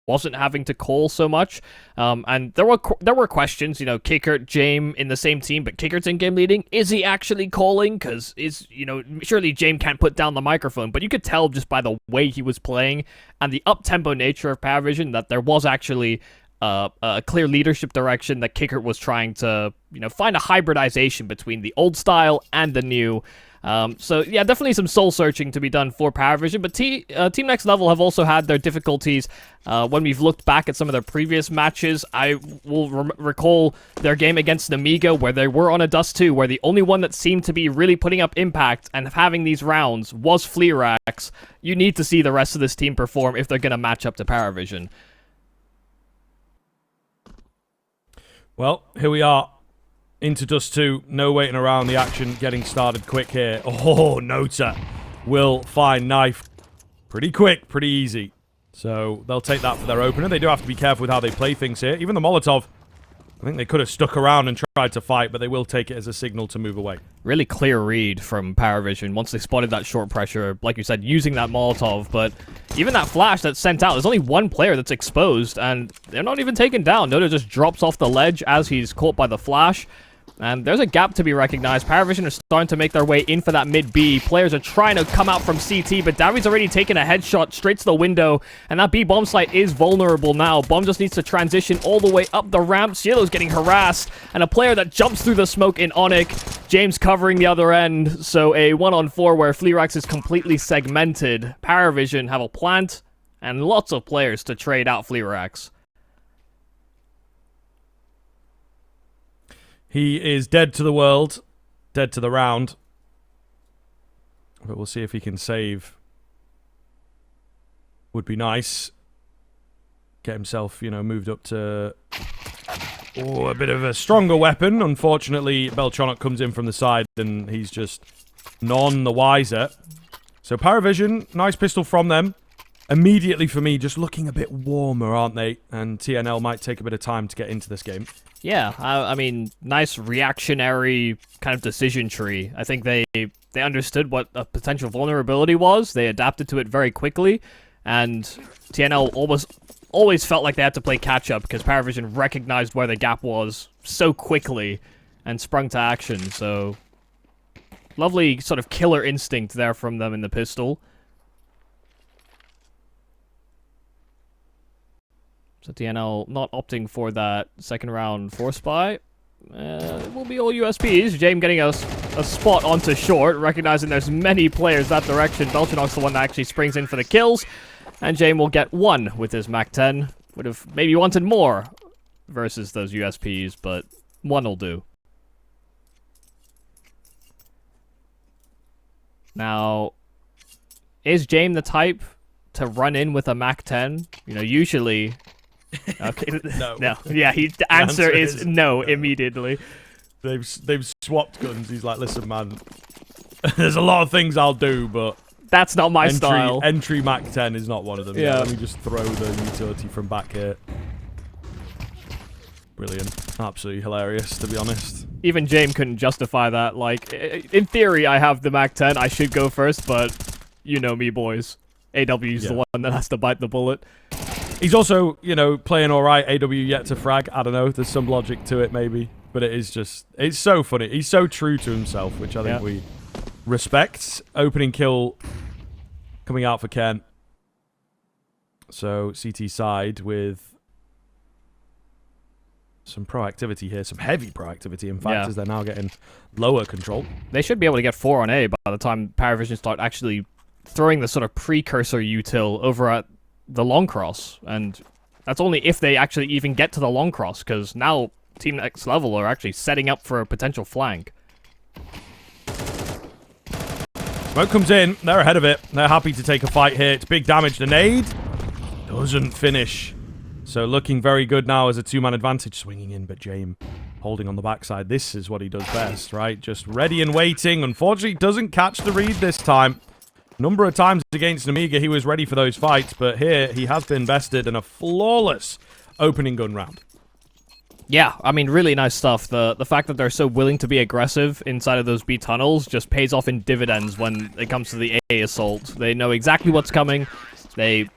wasn't having to call so much. And there were questions, you know, Kickert, Jame in the same team, but Kickert's in-game leading. Is he actually calling? Because surely Jame can't put down the microphone, but you could tell just by the way he was playing and the up-tempo nature of PARIVISION that there was actually a clear leadership direction that Kickert was trying to, find a hybridization between the old style and the new. So yeah, definitely some soul searching to be done for PARIVISION, but Team Next Level have also had their difficulties when we've looked back at some of their previous matches. I will recall their game against Namiga where they were on a Dust2, where the only one that seemed to be really putting up impact and having these rounds was Fleerax. You need to see the rest of this team perform if they're going to match up to PARIVISION. Well, here we are. Into Dust2, no waiting around, the action getting started quick here. Oh, Nota will find Knife pretty quick, pretty easy. So they'll take that for their opener. They do have to be careful with how they play things here. Even the Molotov, I think they could have stuck around and tried to fight, but they will take it as a signal to move away. Really clear read from PARIVISION once they spotted that short pressure, like you said, using that Molotov, but even that flash that's sent out, there's only one player that's exposed, and they're not even taken down. Nota just drops off the ledge as he's caught by the flash. And there's a gap to be recognized. PARIVISION are starting to make their way in for that mid-B. Players are trying to come out from CT, but Davi's already taken a headshot straight to the window, and that B bomb site is vulnerable now. Bomb just needs to transition all the way up the ramp. Cielo's getting harassed, and a player that jumps through the smoke in Onyx. James covering the other end, so a 1-on-4 where Fleerax is completely segmented. PARIVISION have a plant, and lots of players to trade out Fleerax. He is dead to the world, dead to the round. But we'll see if he can save. Would be nice. Get himself, moved up to a bit of a stronger weapon. Unfortunately, Beltronic comes in from the side and he's just none the wiser. So PARIVISION, nice pistol from them. Immediately for me, just looking a bit warmer, aren't they? And TNL might take a bit of time to get into this game. Yeah, I mean, nice reactionary kind of decision tree. I think they understood what a potential vulnerability was. They adapted to it very quickly, and TNL always felt like they had to play catch-up because PARIVISION recognized where the gap was so quickly and sprung to action. So, lovely sort of killer instinct there from them in the pistol. So TNL not opting for that second round force buy. It will be all USPs. Jame getting a spot onto short, recognizing there's many players that direction. Beltranok's the one that actually springs in for the kills. And Jame will get one with his MAC-10. Would have maybe wanted more versus those USPs, but one will do. Now, is Jame the type to run in with a MAC-10? Usually... Okay. No. No. Yeah, the answer is no immediately. They've swapped guns. He's like, listen, man, there's a lot of things I'll do, but that's not my style. Entry MAC-10 is not one of them. Yeah. Let me just throw the utility from back here. Brilliant. Absolutely hilarious, to be honest. Even Jame couldn't justify that. Like, in theory, I have the MAC-10. I should go first, but you know me, boys. AW's the one that has to bite the bullet. He's also, playing alright. AW yet to frag. I don't know. There's some logic to it, maybe. But it is just... It's so funny. He's so true to himself, which I think we respect. Opening kill coming out for Ken. So, CT side with some proactivity here. Some heavy proactivity, in fact, as they're now getting lower control. They should be able to get 4 on A by the time PARIVISION start actually throwing the sort of precursor util over at the long cross, and that's only if they actually even get to the long cross, because now Team Next Level are actually setting up for a potential flank. Smoke comes in, they're ahead of it, they're happy to take a fight here. It's big damage. The nade doesn't finish, so looking very good now as a 2-man advantage. Swinging in, but Jame holding on the backside. This is what he does best, right? Just ready and waiting. Unfortunately, doesn't catch the read this time. Number of times against Namiga, he was ready for those fights, but here he has been bested in a flawless opening gun round. Yeah, I mean, really nice stuff. The fact that they're so willing to be aggressive inside of those B tunnels just pays off in dividends when it comes to the A assault. They know exactly what's coming. They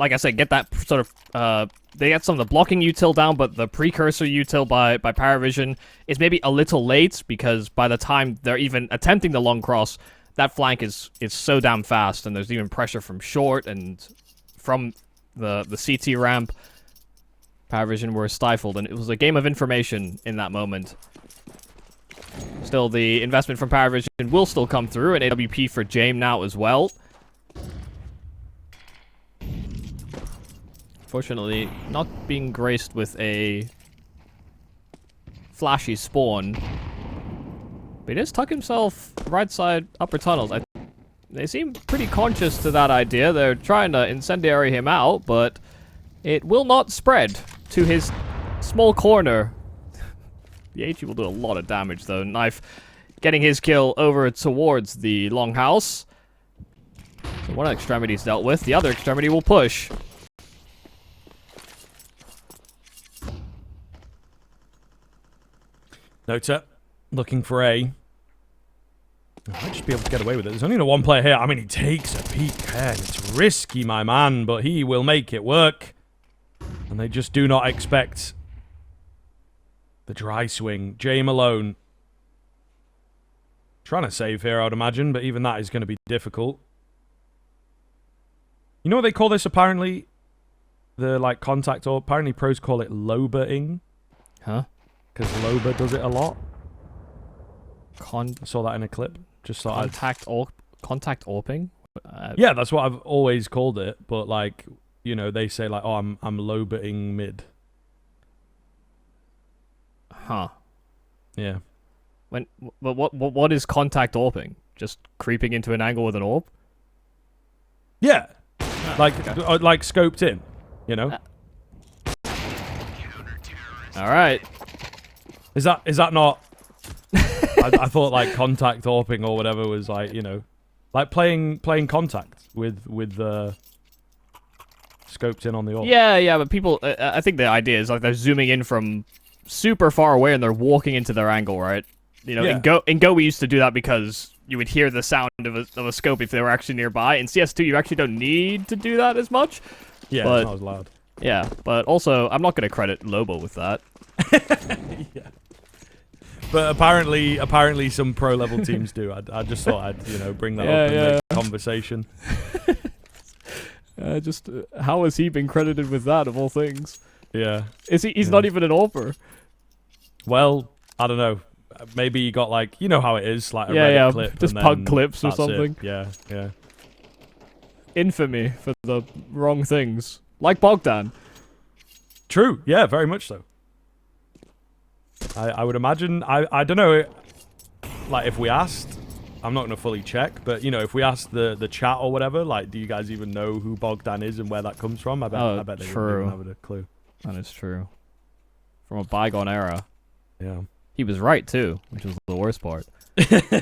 like I said, get that sort of, they get some of the blocking util down, but the precursor util by PARIVISION is maybe a little late, because by the time they're even attempting the long cross, that flank is so damn fast, and there's even pressure from short and from the CT ramp. PARIVISION were stifled, and it was a game of information in that moment. Still, the investment from PARIVISION will still come through, and AWP for James now as well. Fortunately, not being graced with a flashy spawn. But he does tuck himself right side upper tunnels. They seem pretty conscious to that idea. They're trying to incendiary him out, but it will not spread to his small corner. The HE will do a lot of damage, though. Knife getting his kill over towards the longhouse. So one extremity is dealt with. The other extremity will push. Nota, looking for A. I might just be able to get away with it. There's only one player here. I mean, he takes a peek and it's risky, my man, but he will make it work. And they just do not expect the dry swing. James alone. Trying to save here, I would imagine, but even that is going to be difficult. You know what they call this, apparently? The, like, contact, or apparently pros call it loba-ing. Huh? Because Loba does it a lot. I saw that in a clip. Just thought contact AWPing? Yeah, that's what I've always called it. But like, you know, they say like, "Oh, I'm Loba-ing mid." Huh. Yeah. What is contact AWPing? Just creeping into an angle with an AWP? Yeah. Like okay. Like scoped in, you know. All right. Is that not? I thought like contact AWPing or whatever was like, you know, like playing contact with scoped in on the AWP. Yeah, but people, I think the idea is like they're zooming in from super far away and they're walking into their angle, right? You know, yeah. in Go we used to do that because you would hear the sound of a scope if they were actually nearby. In CS2, you actually don't need to do that as much. Yeah, but, it's not as loud. Yeah, but also I'm not going to credit Lobo with that. Yeah. But apparently some pro level teams do. I just thought I'd, you know, bring that up and make conversation. How has he been credited with that of all things? Yeah. He's not even an AWPer. Well, I don't know. Maybe you got like, you know how it is, like a Reddit clip. Just pug clips or something. Yeah. Infamy for the wrong things. Like Bogdan. True, yeah, very much so. I would imagine, I don't know, like if we asked, I'm not going to fully check, but you know, if we asked the chat or whatever, like do you guys even know who Bogdan is and where that comes from? I bet they wouldn't even have a clue. That is true. From a bygone era. Yeah. He was right too, which was the worst part.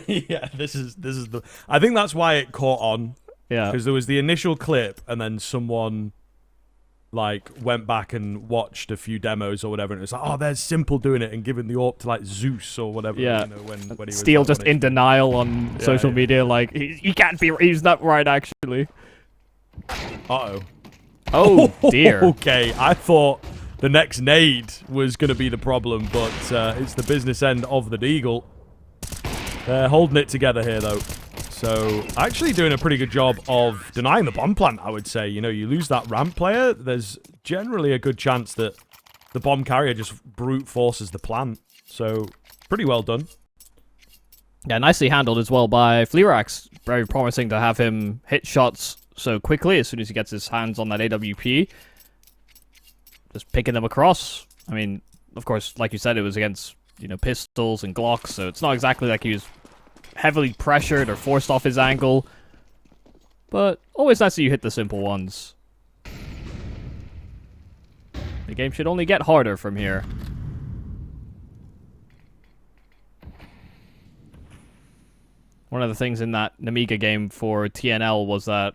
Yeah, this is the, I think that's why it caught on. Yeah. Because there was the initial clip and then someone like went back and watched a few demos or whatever, and it was like, oh, there's Simple doing it and giving the AWP to like Zeus or whatever. Yeah. You know, when he Steel was just in denial on social media, like he can't be. He's not right, actually. Uh-oh. Oh dear. Okay, I thought the next nade was going to be the problem, but it's the business end of the Deagle. They're holding it together here, though. So, actually doing a pretty good job of denying the bomb plant, I would say. You know, you lose that ramp player, there's generally a good chance that the bomb carrier just brute forces the plant. So, pretty well done. Yeah, nicely handled as well by Fleerax. Very promising to have him hit shots so quickly as soon as he gets his hands on that AWP. Just picking them across. I mean, of course, like you said, it was against, you know, pistols and Glocks, so it's not exactly like he was heavily pressured or forced off his angle. But always nice that you hit the simple ones. The game should only get harder from here. One of the things in that Namiga game for TNL was that,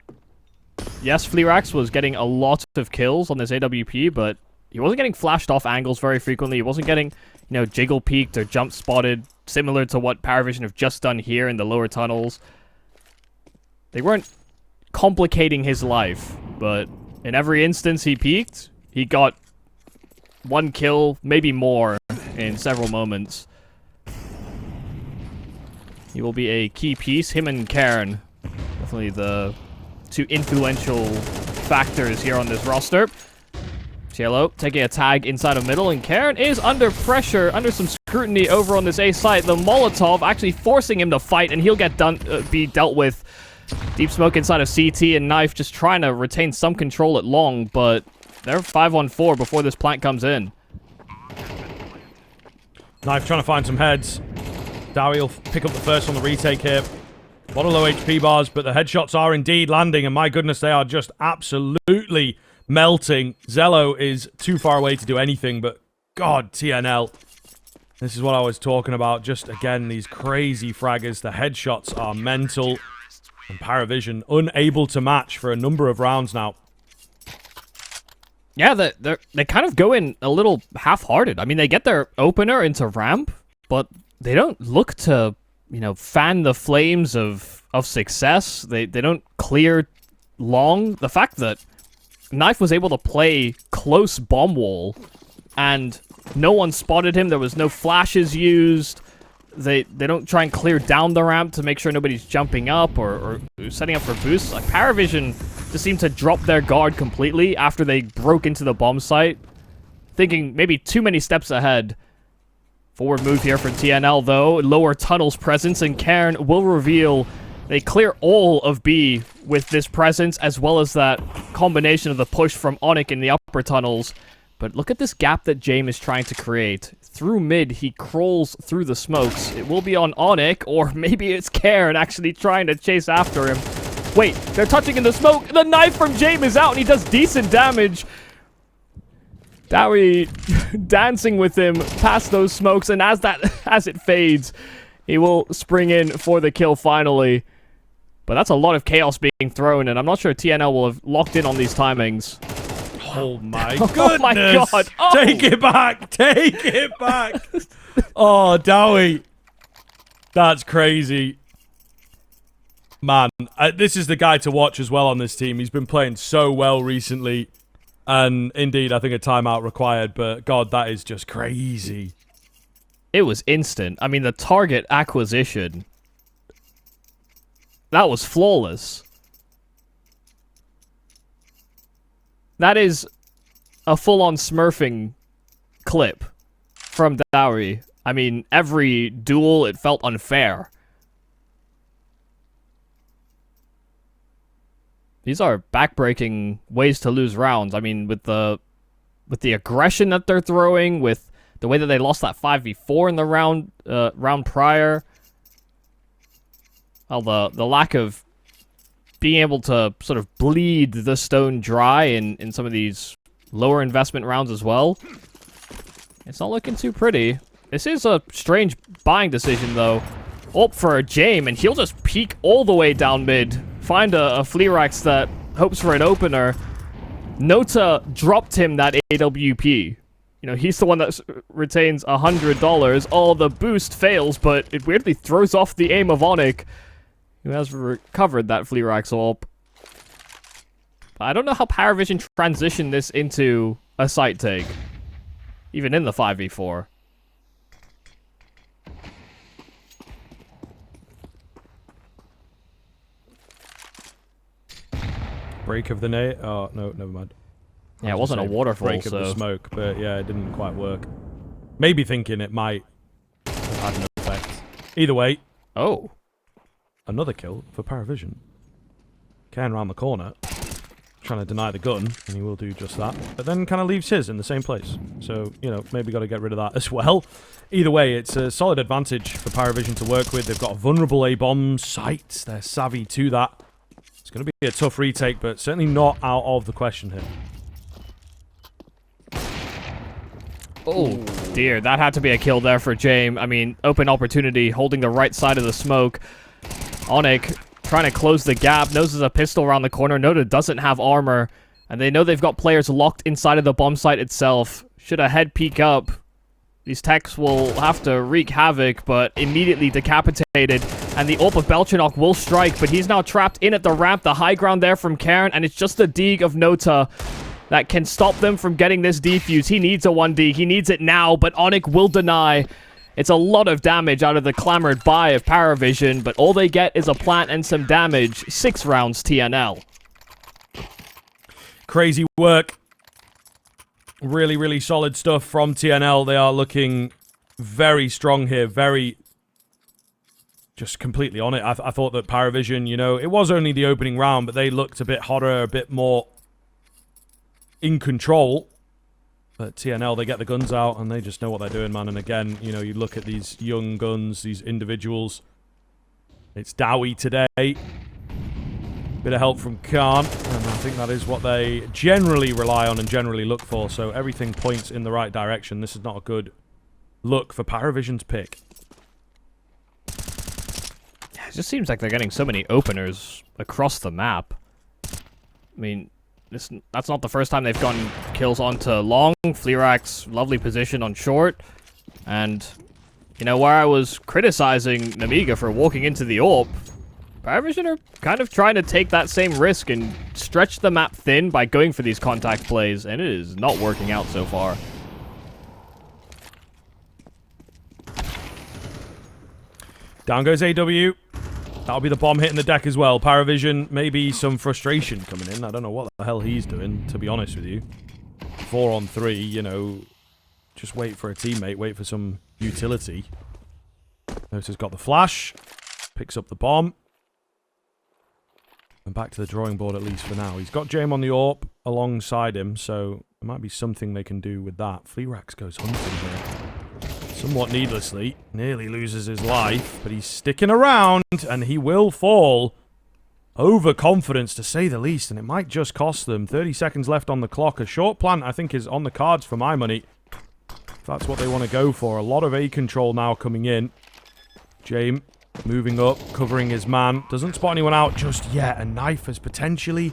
yes, Fleerax was getting a lot of kills on this AWP, but he wasn't getting flashed off angles very frequently. He wasn't getting, you know, jiggle peeked or jump spotted, similar to what PARIVISION have just done here in the lower tunnels. They weren't complicating his life, but In every instance he peeked, he got 1 kill, maybe more, in several moments. He will be a key piece. Him and Karen, definitely the 2 influential factors here on this roster. Cielo taking a tag inside of middle, and Karen is under pressure, under some scrutiny over on this A site. The Molotov actually forcing him to fight, and he'll get be dealt with. Deep smoke inside of CT, and Knife just trying to retain some control at long, but they're 5-on-4 before this plant comes in. Knife trying to find some heads. Dowie will pick up the first on the retake here. A lot of low HP bars, but the headshots are indeed landing, and my goodness, they are just absolutely melting. Zello is too far away to do anything, but God, TNL. This is what I was talking about. Just, again, these crazy fraggers. The headshots are mental. And PARIVISION unable to match for a number of rounds now. Yeah, they kind of go in a little half-hearted. I mean, they get their opener into ramp, but they don't look to, you know, fan the flames of success. They don't clear long. The fact that Knife was able to play close bomb wall and no one spotted him, there was no flashes used. They don't try and clear down the ramp to make sure nobody's jumping up or setting up for boosts. Like, PARIVISION just seemed to drop their guard completely after they broke into the bomb site, thinking maybe too many steps ahead. Forward move here for TNL, though. Lower tunnels presence, and Cairn will reveal they clear all of B with this presence, as well as that combination of the push from Onyx in the upper tunnels. But look at this gap that James is trying to create. Through mid, he crawls through the smokes. It will be on Onyx, or maybe it's Cairn actually trying to chase after him. Wait, they're touching in the smoke. The knife from James is out, and he does decent damage. Dowie dancing with him past those smokes, and as it fades, he will spring in for the kill finally. But that's a lot of chaos being thrown, and I'm not sure TNL will have locked in on these timings. Oh my goodness! Oh my god! Oh. Take it back! Take it back! Oh, Dowie. That's crazy. Man, this is the guy to watch as well on this team. He's been playing so well recently. And indeed, I think a timeout required, but God, that is just crazy. It was instant. I mean, the target acquisition, that was flawless. That is a full-on smurfing clip from Dowie. I mean, every duel, it felt unfair. These are back-breaking ways to lose rounds. I mean, with the aggression that they're throwing, with the way that they lost that 5v4 in the round prior. Well, the lack of being able to sort of bleed the stone dry in some of these lower investment rounds as well. It's not looking too pretty. This is a strange buying decision, though. Up for a Jame, and he'll just peek all the way down mid. Find a Fleerax that hopes for an opener. Nota dropped him that AWP. You know, he's the one that retains $100. Oh, the boost fails, but it weirdly throws off the aim of Onyx, who has recovered that Fleerax AWP. I don't know how PARIVISION transitioned this into a site take, even in the 5v4. Break of the nade. Oh, no, never mind. Yeah, it wasn't a waterfall, break of the smoke, but yeah, it didn't quite work. Maybe thinking it might have had no effect. Either way. Oh. Another kill for PARIVISION. Ken round the corner, trying to deny the gun, and he will do just that. But then kind of leaves his in the same place. So, you know, maybe got to get rid of that as well. Either way, it's a solid advantage for PARIVISION to work with. They've got a vulnerable A-bomb site. They're savvy to that. It's going to be a tough retake, but certainly not out of the question here. Oh, dear. That had to be a kill there for Jame. I mean, open opportunity, holding the right side of the smoke. Onyx trying to close the gap. Knows there's a pistol around the corner. Nota doesn't have armor. And they know they've got players locked inside of the bomb site itself. Should a head peek up. These techs will have to wreak havoc, but immediately decapitated. And the AWP of Belchenok will strike, but he's now trapped in at the ramp. The high ground there from Karen, and it's just the Deeg of Nota that can stop them from getting this defuse. He needs a 1D. He needs it now, but Onyx will deny. It's a lot of damage out of the clamored buy of PARIVISION, but all they get is a plant and some damage. 6 rounds TNL. Crazy work. Really, really solid stuff from TNL. They are looking very strong here. Very... just completely on it. I thought that PARIVISION, you know, it was only the opening round, but they looked a bit hotter, a bit more in control. But TNL, they get the guns out, and they just know what they're doing, man. And again, you know, you look at these young guns, these individuals. It's Dowie today. Bit of help from Khan, and I think that is what they generally rely on and generally look for. So everything points in the right direction. This is not a good look for PARIVISION's pick. It just seems like they're getting so many openers across the map. I mean, that's not the first time they've gotten kills onto long. Fleerak's lovely position on short. And, you know, where I was criticizing Namiga for walking into the AWP, PARIVISION are kind of trying to take that same risk and stretch the map thin by going for these contact plays, and it is not working out so far. Down goes AW. That'll be the bomb hitting the deck as well. PARIVISION, maybe some frustration coming in. I don't know what the hell he's doing, to be honest with you. 4 on 3, you know, just wait for a teammate, wait for some utility. Nota's got the flash, picks up the bomb. And back to the drawing board, at least for now. He's got Jame on the AWP alongside him, so there might be something they can do with that. Fleerax goes hunting here. Somewhat needlessly. Nearly loses his life, but he's sticking around, and he will fall. Overconfidence, to say the least, and it might just cost them. 30 seconds left on the clock. A short plant, I think, is on the cards for my money. If that's what they want to go for. A lot of A control now coming in. Jame moving up, covering his man. Doesn't spot anyone out just yet. A knife has potentially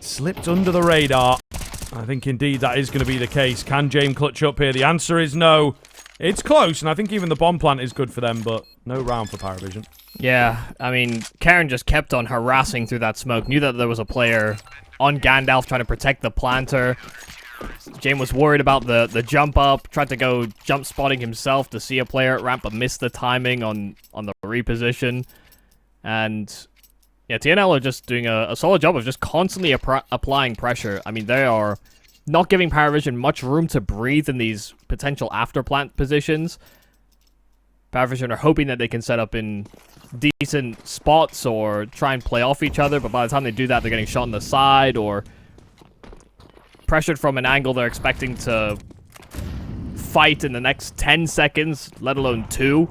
slipped under the radar. I think indeed that is going to be the case. Can Jame clutch up here? The answer is no. It's close, and I think even the bomb plant is good for them, but no round for PARIVISION. Yeah, I mean, Karen just kept on harassing through that smoke. Knew that there was a player on Gandalf trying to protect the planter. Jame was worried about the jump up, tried to go jump spotting himself to see a player at ramp, but missed the timing on the reposition. And yeah, TNL are just doing a solid job of just constantly applying pressure. I mean, they are not giving PARIVISION much room to breathe in these potential after-plant positions. PARIVISION are hoping that they can set up in decent spots or try and play off each other, but by the time they do that, they're getting shot on the side or pressured from an angle they're expecting to fight in the next 10 seconds, let alone 2.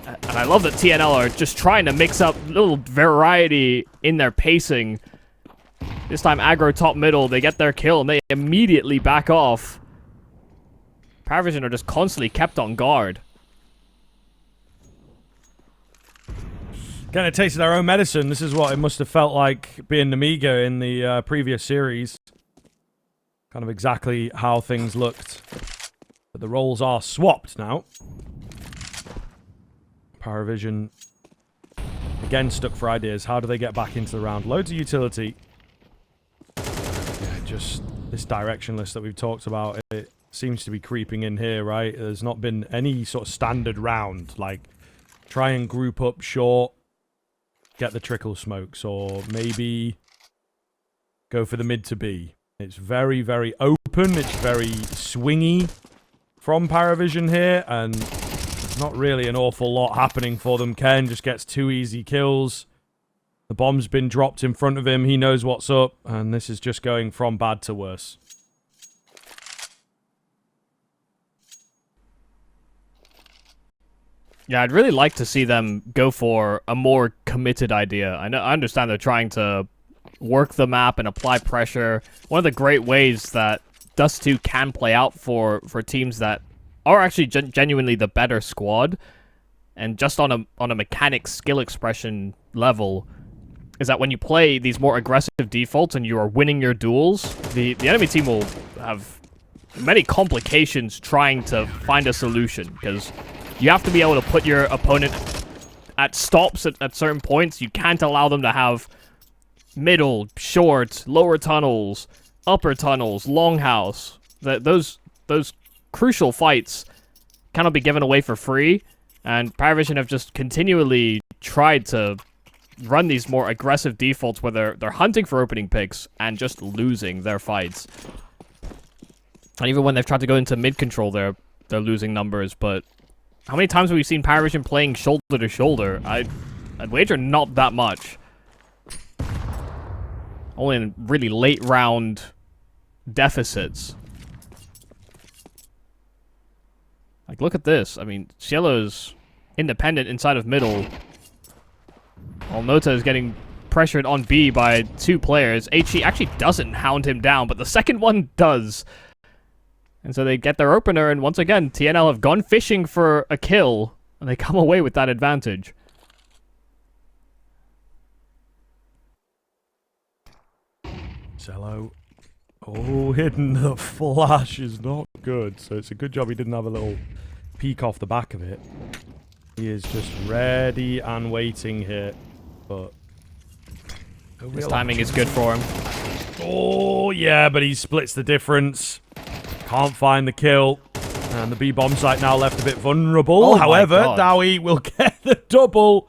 And I love that TNL are just trying to mix up little variety in their pacing. This time, aggro top middle, they get their kill, and they immediately back off. PARIVISION are just constantly kept on guard. Getting a taste of their own medicine. This is what it must have felt like being Namiga in the previous series. Kind of exactly how things looked. But the roles are swapped now. PARIVISION, again, stuck for ideas. How do they get back into the round? Loads of utility. Yeah, just this directionless that we've talked about, it seems to be creeping in here, right? There's not been any sort of standard round, like try and group up short, get the trickle smokes, or maybe go for the mid to B. It's very, very open. It's very swingy from PARIVISION here, and there's not really an awful lot happening for them. Ken just gets 2 easy kills. The bomb's been dropped in front of him. He knows what's up, and this is just going from bad to worse. Yeah, I'd really like to see them go for a more committed idea. I understand they're trying to work the map and apply pressure. One of the great ways that Dust2 can play out for teams that are actually genuinely the better squad, and just on a mechanic skill expression level, is that when you play these more aggressive defaults and you are winning your duels, the enemy team will have many complications trying to find a solution, because you have to be able to put your opponent at stops at certain points. You can't allow them to have middle, short, lower tunnels, upper tunnels, longhouse. Those crucial fights cannot be given away for free, and PARIVISION have just continually tried to run these more aggressive defaults where they're hunting for opening picks and just losing their fights. And even when they've tried to go into mid control, they're losing numbers. But how many times have we seen PARIVISION playing shoulder to shoulder? I'd wager not that much. Only in really late round deficits. Like, look at this. I mean, Cielo's independent inside of middle. While Nota is getting pressured on B by 2 players. HE actually doesn't hound him down, but the second one does. And so they get their opener, and once again, TNL have gone fishing for a kill, and they come away with that advantage. Cello. Oh, hidden. The flash is not good. So it's a good job he didn't have a little peek off the back of it. He is just ready and waiting here. But his timing is good for him. Oh, yeah, but he splits the difference. Can't find the kill. And the B bomb site now left a bit vulnerable. Oh, however, Dowie will get the double.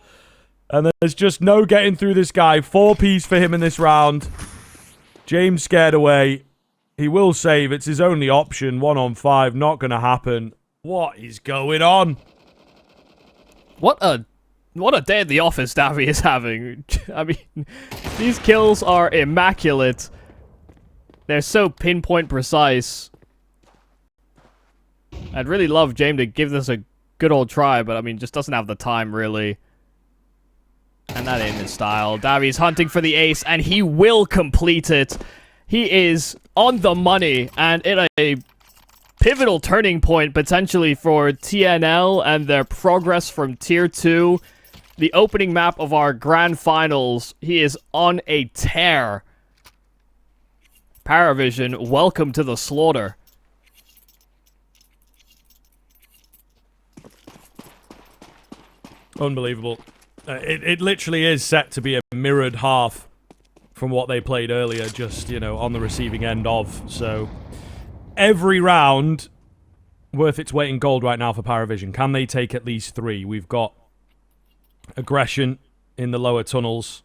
And there's just no getting through this guy. 4-piece for him in this round. James scared away. He will save. It's his only option. 1-on-5. Not going to happen. What is going on? What a day at the office Davi is having. I mean, these kills are immaculate. They're so pinpoint precise. I'd really love James to give this a good old try, but I mean, just doesn't have the time, really. And that ain't his style. Davi's hunting for the ace, and he will complete it. He is on the money, and at a pivotal turning point, potentially, for TNL and their progress from Tier 2. The opening map of our grand finals. He is on a tear. PARIVISION, welcome to the slaughter. Unbelievable. It literally is set to be a mirrored half from what they played earlier, just, you know, on the receiving end of. So, every round worth its weight in gold right now for PARIVISION. Can they take at least 3? We've got aggression in the lower tunnels.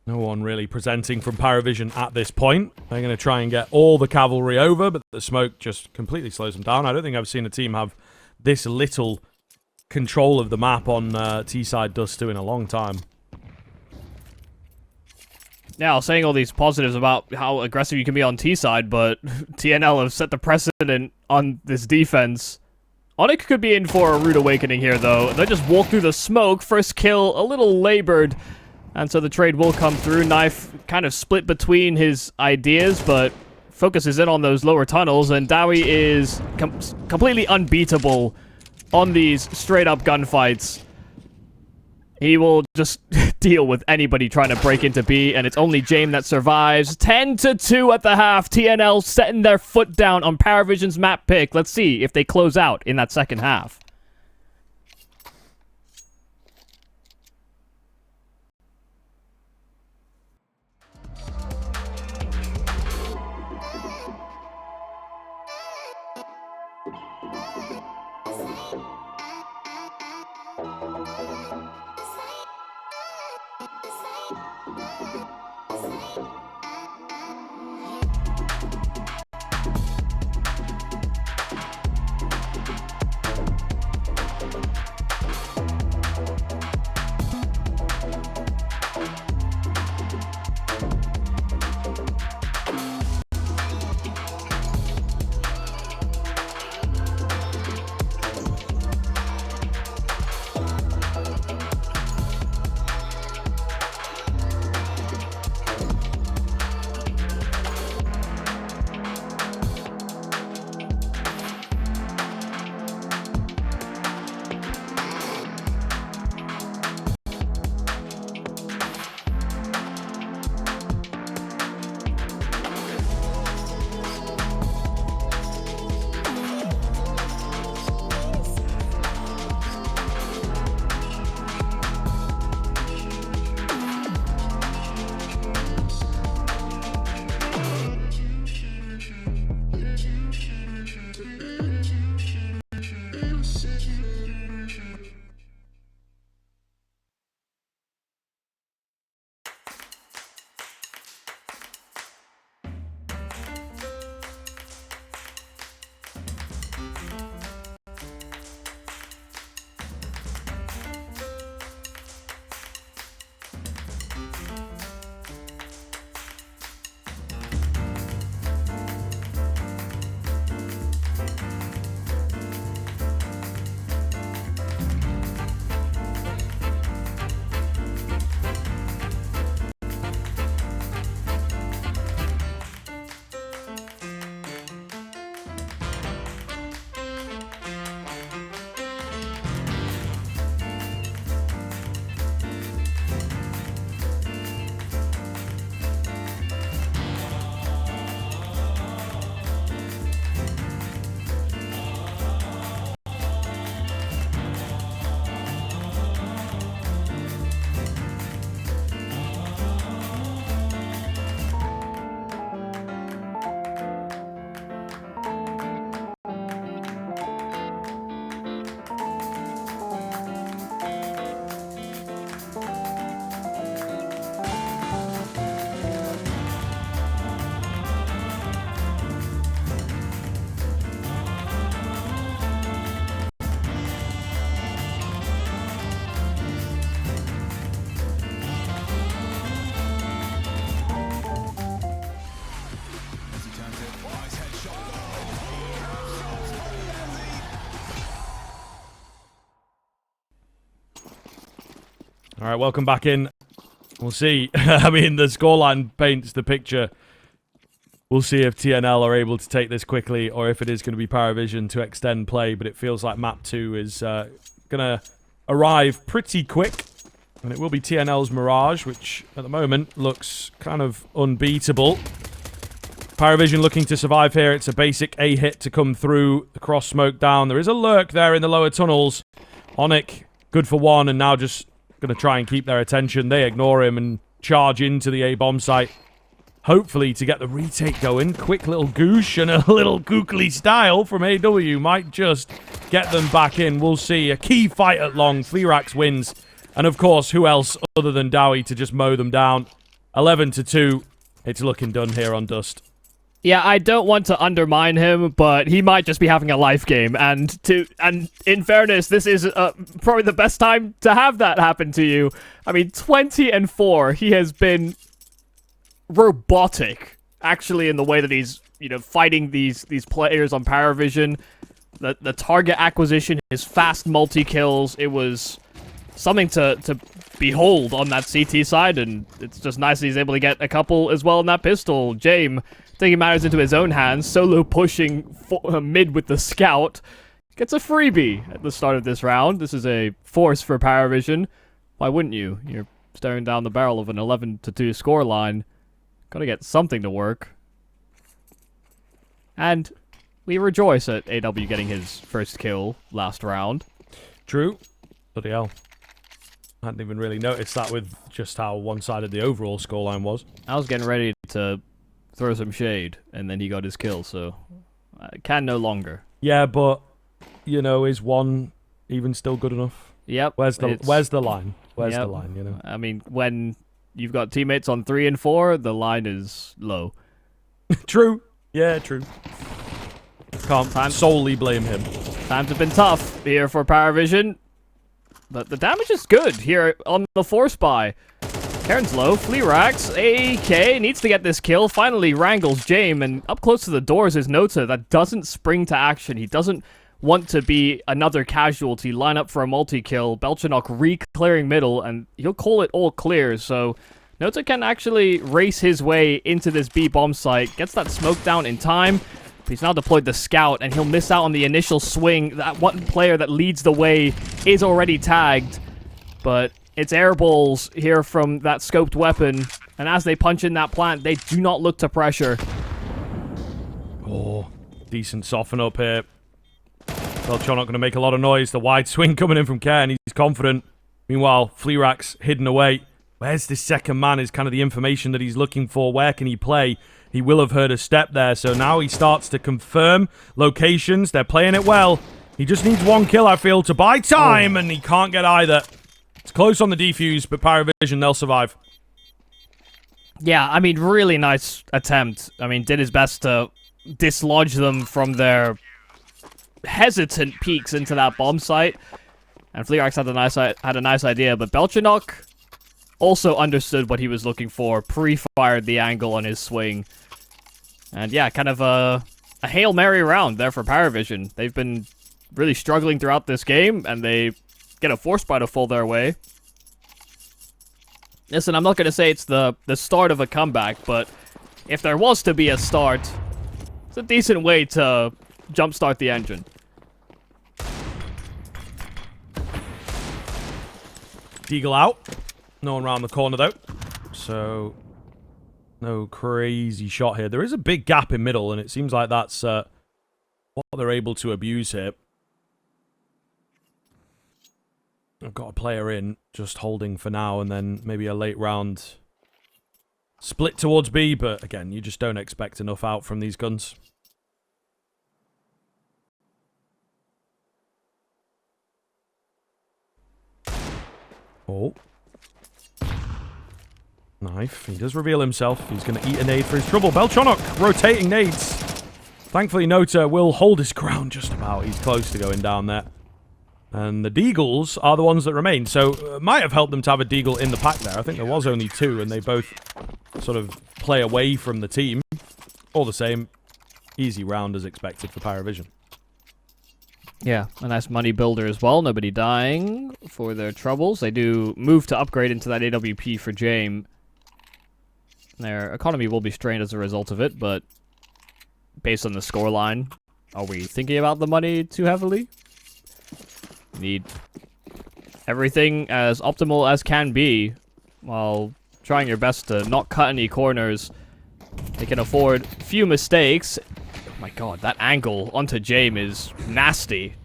No one really presenting from PARIVISION at this point. They're going to try and get all the cavalry over, but the smoke just completely slows them down. I don't think I've seen a team have this little control of the map on T-side Dust2 in a long time. Yeah, I was saying all these positives about how aggressive you can be on T-side, but TNL have set the precedent on this defense. Onyx could be in for a rude awakening here, though. They just walk through the smoke. First kill, a little labored. And so the trade will come through. Knife kind of split between his ideas, but focuses in on those lower tunnels. And Dowie is completely unbeatable on these straight-up gunfights. He will just deal with anybody trying to break into B, and it's only James that survives. 10-2 at the half. TNL setting their foot down on PARIVISION's map pick. Let's see if they close out in that second half. All right, welcome back in. We'll see. I mean, the scoreline paints the picture. We'll see if TNL are able to take this quickly or if it is going to be PARIVISION to extend play, but it feels like map 2 is going to arrive pretty quick. And it will be TNL's Mirage, which at the moment looks kind of unbeatable. PARIVISION looking to survive here. It's a basic A hit to come through. The cross smoke down. There is a lurk there in the lower tunnels. Onic, good for 1, and now just going to try and keep their attention. They ignore him and charge into the A bomb site. Hopefully to get the retake going. Quick little goosh and a little googly style from AW might just get them back in. We'll see. A key fight at long. Fleerax wins. And of course, who else other than Dowie to just mow them down? 11-2. It's looking done here on Dust. Yeah, I don't want to undermine him, but he might just be having a life game. And in fairness, this is probably the best time to have that happen to you. I mean, 20-4. He has been robotic, actually, in the way that he's, fighting these players on PARIVISION. The target acquisition, his fast multi-kills, it was something to behold on that CT side, and it's just nice that he's able to get a couple as well in that pistol. Jame taking matters into his own hands, solo pushing mid with the scout, gets a freebie at the start of this round. This is a force for PARIVISION. Why wouldn't you? You're staring down the barrel of an 11-2 scoreline. Gotta get something to work. And we rejoice at AW getting his first kill last round. True. Bloody hell. I hadn't even really noticed that with just how one-sided the overall scoreline was. I was getting ready to throw some shade, and then he got his kill, so I can no longer. Yeah, but, is 1 even still good enough? Yep. Where's the line? Where's yep. the line, I mean, when you've got teammates on 3 and 4, the line is low. True. Yeah, true. Can't solely blame him. Times have been tough here for PARIVISION, but the damage is good here on the force buy. Karen's low. Fleerax, AK, needs to get this kill. Finally wrangles Jame, and up close to the doors is Nota that doesn't spring to action. He doesn't want to be another casualty, line up for a multi-kill. Belchanok re-clearing middle, and he'll call it all clear, so Nota can actually race his way into this B bomb site, gets that smoke down in time. He's now deployed the scout, and he'll miss out on the initial swing. That one player that leads the way is already tagged, but it's air balls here from that scoped weapon, and as they punch in that plant, they do not look to pressure. Oh, decent soften up here. Belchon not going to make a lot of noise. The wide swing coming in from Cairn. He's confident. Meanwhile, Fleerax hidden away. Where's this second man is kind of the information that he's looking for. Where can he play? He will have heard a step there, so now he starts to confirm locations. They're playing it well. He just needs 1 kill, I feel, to buy time, and he can't get either. It's close on the defuse, but PARIVISION, they'll survive. Yeah, I mean, really nice attempt. I mean, did his best to dislodge them from their hesitant peeks into that bomb site. And Fleerax had a nice idea, but Belchanok also understood what he was looking for, pre-fired the angle on his swing. And yeah, kind of a Hail Mary round there for PARIVISION. They've been really struggling throughout this game, and they get a force buy to fall their way. Listen, I'm not going to say it's the start of a comeback, but if there was to be a start, it's a decent way to jumpstart the engine. Deagle out. No one around the corner, though. So, no crazy shot here. There is a big gap in middle, and it seems like that's what they're able to abuse here. I've got a player in, just holding for now, and then maybe a late round split towards B, but again, you just don't expect enough out from these guns. Oh. Knife. He does reveal himself. He's going to eat a nade for his trouble. Belchonok rotating nades. Thankfully, Nota will hold his ground just about. He's close to going down there. And the Deagles are the ones that remain. So, might have helped them to have a Deagle in the pack there. I think there was only 2, and they both sort of play away from the team. All the same, easy round as expected for PARIVISION. Yeah, a nice money builder as well. Nobody dying for their troubles. They do move to upgrade into that AWP for Jame. Their economy will be strained as a result of it, but based on the scoreline, are we thinking about the money too heavily? Need everything as optimal as can be while trying your best to not cut any corners. They can afford few mistakes. Oh my god, that angle onto Jame is nasty.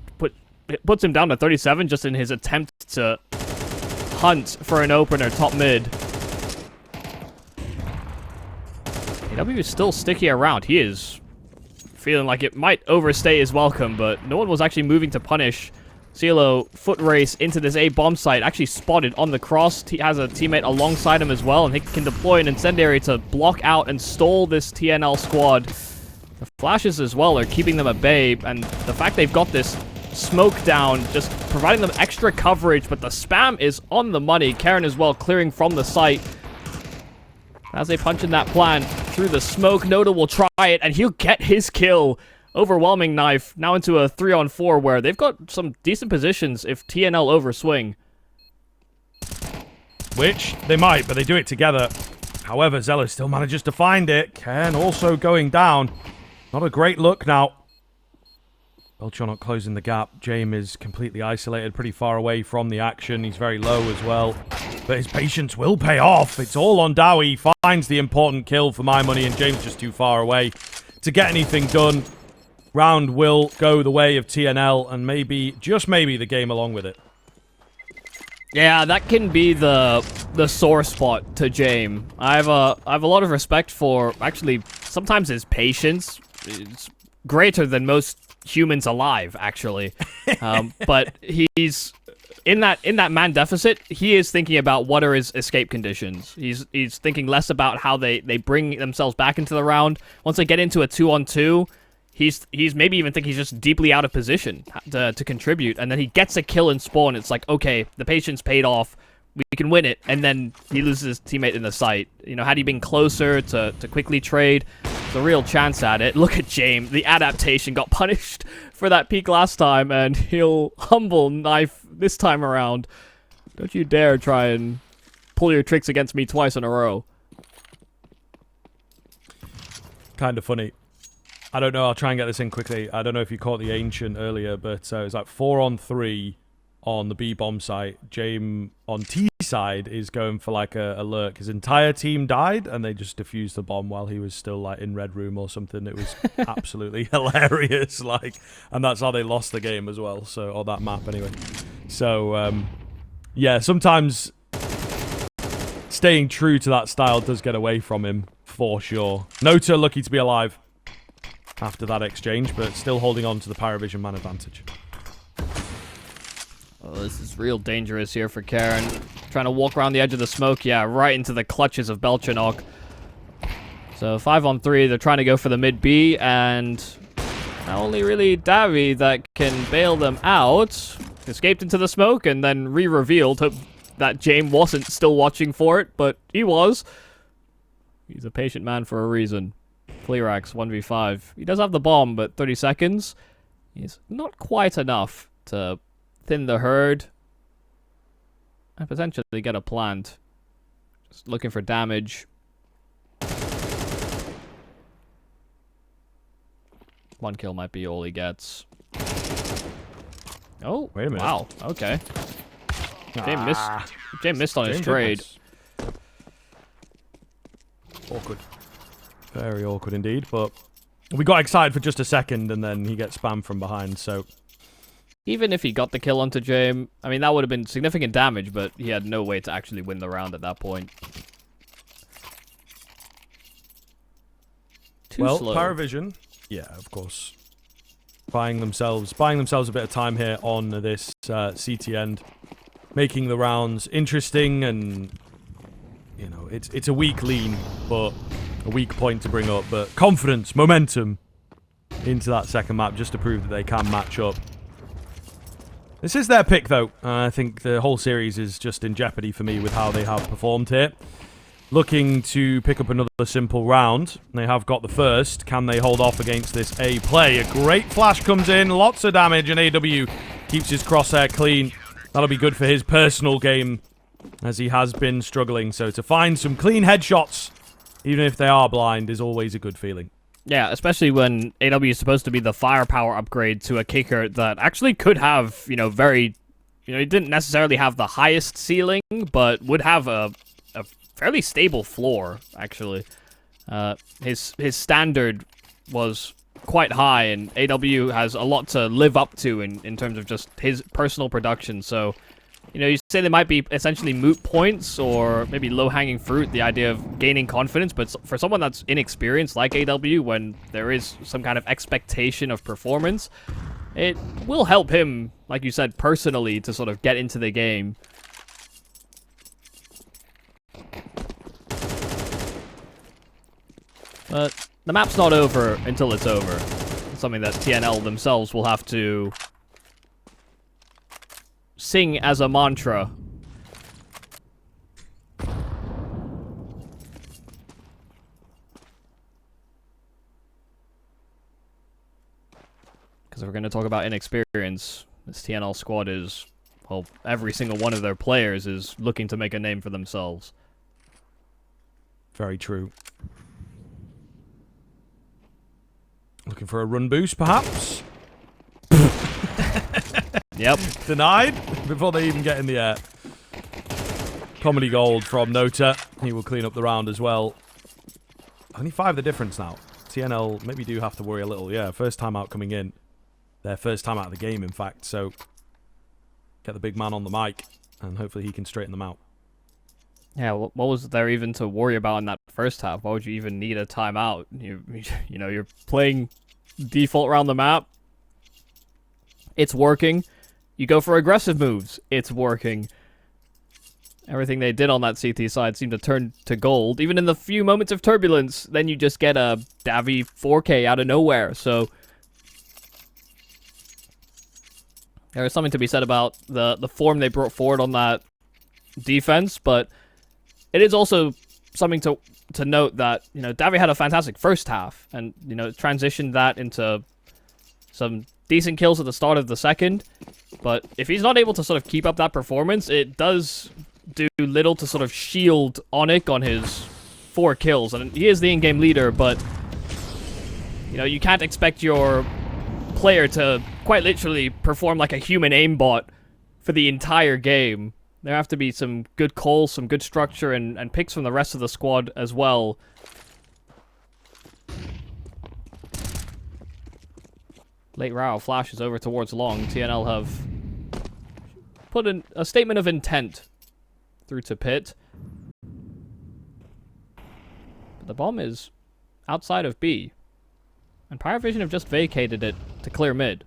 It puts him down to 37 just in his attempt to hunt for an opener top mid. AW is still sticky around. He is feeling like it might overstay his welcome, but no one was actually moving to punish. Cielo foot race into this A bomb site, actually spotted on the cross. He has a teammate alongside him as well, and he can deploy an incendiary to block out and stall this TNL squad. The flashes as well are keeping them at bay, and the fact they've got this smoke down, just providing them extra coverage, but the spam is on the money. Karen as well clearing from the site. As they punch in that plan through the smoke, Noda will try it, and he'll get his kill. Overwhelming knife, now into a 3-on-4 where they've got some decent positions if TNL overswing. Which they might, but they do it together. However, Zealous still manages to find it. Ken also going down. Not a great look now. Belcher not closing the gap. Jame is completely isolated, pretty far away from the action. He's very low as well. But his patience will pay off. It's all on Dowie. He finds the important kill for my money, and James just too far away to get anything done. Round will go the way of TNL, and maybe, just maybe, the game along with it. Yeah, that can be the sore spot to Jame. I have a lot of respect for, actually, sometimes his patience is greater than most humans alive, actually. But he's in that man deficit. He is thinking about what are his escape conditions. He's thinking less about how they bring themselves back into the round. Once they get into a 2-on-2, he's maybe even thinking he's just deeply out of position to contribute, and then he gets a kill in spawn. It's like, okay, the patience paid off. We can win it, and then he loses his teammate in the site. You know, had he been closer to quickly trade, the real chance at it. Look at Jame. The adaptation got punished for that peak last time, and he'll humble knife this time around. Don't you dare try and pull your tricks against me twice in a row. Kind of funny. I don't know. I'll try and get this in quickly. I don't know if you caught the Ancient earlier, but it was like 4-on-3 on the B bomb site. Jame on T side is going for like a lurk. His entire team died, and they just defused the bomb while he was still like in red room or something. It was absolutely hilarious. Like, and that's how they lost the game as well. So, or that map anyway. So, yeah, sometimes staying true to that style does get away from him for sure. Nota lucky to be alive after that exchange, but still holding on to the PARIVISION man advantage. Oh, this is real dangerous here for Karen. Trying to walk around the edge of the smoke. Yeah, right into the clutches of Belchenok. So 5-on-3, they're trying to go for the mid B, and only really Davi that can bail them out. Escaped into the smoke and then re-revealed that Jame wasn't still watching for it, but he was. He's a patient man for a reason. Fleerax 1v5. He does have the bomb, but 30 seconds is not quite enough to thin the herd and potentially get a plant. Just looking for damage. One kill might be all he gets. Oh, wait a minute. Wow, okay. Jame missed on his trade. Awkward. Very awkward indeed, but we got excited for just a second, and then he gets spammed from behind, so... Even if he got the kill onto Jame, I mean, that would have been significant damage, but he had no way to actually win the round at that point. Too slow. PARIVISION, yeah, of course. Buying themselves a bit of time here on this CT end. Making the rounds interesting, and, you know, it's a weak lean, but a weak point to bring up, but confidence, momentum into that second map just to prove that they can match up. This is their pick, though. I think the whole series is just in jeopardy for me with how they have performed here. looking to pick up another simple round. They have got the first. Can they hold off against this A play? A great flash comes in, lots of damage, and AW keeps his crosshair clean. That'll be good for his personal game, as he has been struggling. So to find some clean headshots, even if they are blind, is always a good feeling. Yeah, especially when AW is supposed to be the firepower upgrade to a kicker that actually could have, he didn't necessarily have the highest ceiling, but would have a fairly stable floor, actually. His standard was quite high, and AW has a lot to live up to in terms of just his personal production. So, you say they might be essentially moot points or maybe low-hanging fruit, the idea of gaining confidence, but for someone that's inexperienced like AW, when there is some kind of expectation of performance, it will help him, like you said, personally, to sort of get into the game. But the map's not over until it's over. It's something that TNL themselves will have to sing as a mantra. Because if we're going to talk about inexperience, this TNL squad is, well, every single one of their players is looking to make a name for themselves. Very true. Looking for a run boost, perhaps? Yep. Denied before they even get in the air. Comedy gold from Nota. He will clean up the round as well. Only 5 the difference now. TNL maybe do have to worry a little. Yeah, first time out coming in. Their first time out of the game, in fact. So, get the big man on the mic, and hopefully he can straighten them out. Yeah, what was there even to worry about in that first half? Why would you even need a timeout? You're playing default around the map. It's working. You go for aggressive moves. It's working. Everything they did on that CT side seemed to turn to gold. Even in the few moments of turbulence, then you just get a Davi 4K out of nowhere. So there is something to be said about the form they brought forward on that defense, but it is also something to note that, Davi had a fantastic first half, and, transitioned that into some decent kills at the start of the second. But if he's not able to sort of keep up that performance, it does do little to sort of shield Onyx on his 4 kills. And he is the in-game leader, but, you can't expect your player to quite literally perform like a human aimbot for the entire game. There have to be some good calls, some good structure, and picks from the rest of the squad as well. Late Rao flashes over towards long. TNL have put in a statement of intent through to pit. But the bomb is outside of B. And PARIVISION have just vacated it to clear mid.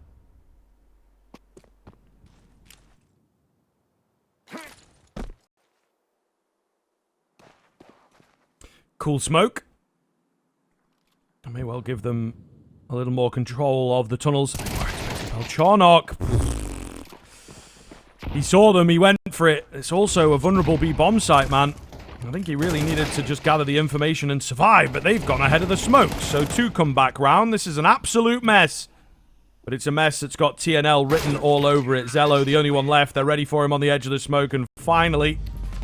Cool smoke. I may well give them a little more control of the tunnels. Charnock. He saw them, he went for it. It's also a vulnerable B bomb site, man. I think he really needed to just gather the information and survive, but they've gone ahead of the smoke. So 2 come back round. This is an absolute mess. But it's a mess that's got TNL written all over it. Zello, the only one left. They're ready for him on the edge of the smoke, and finally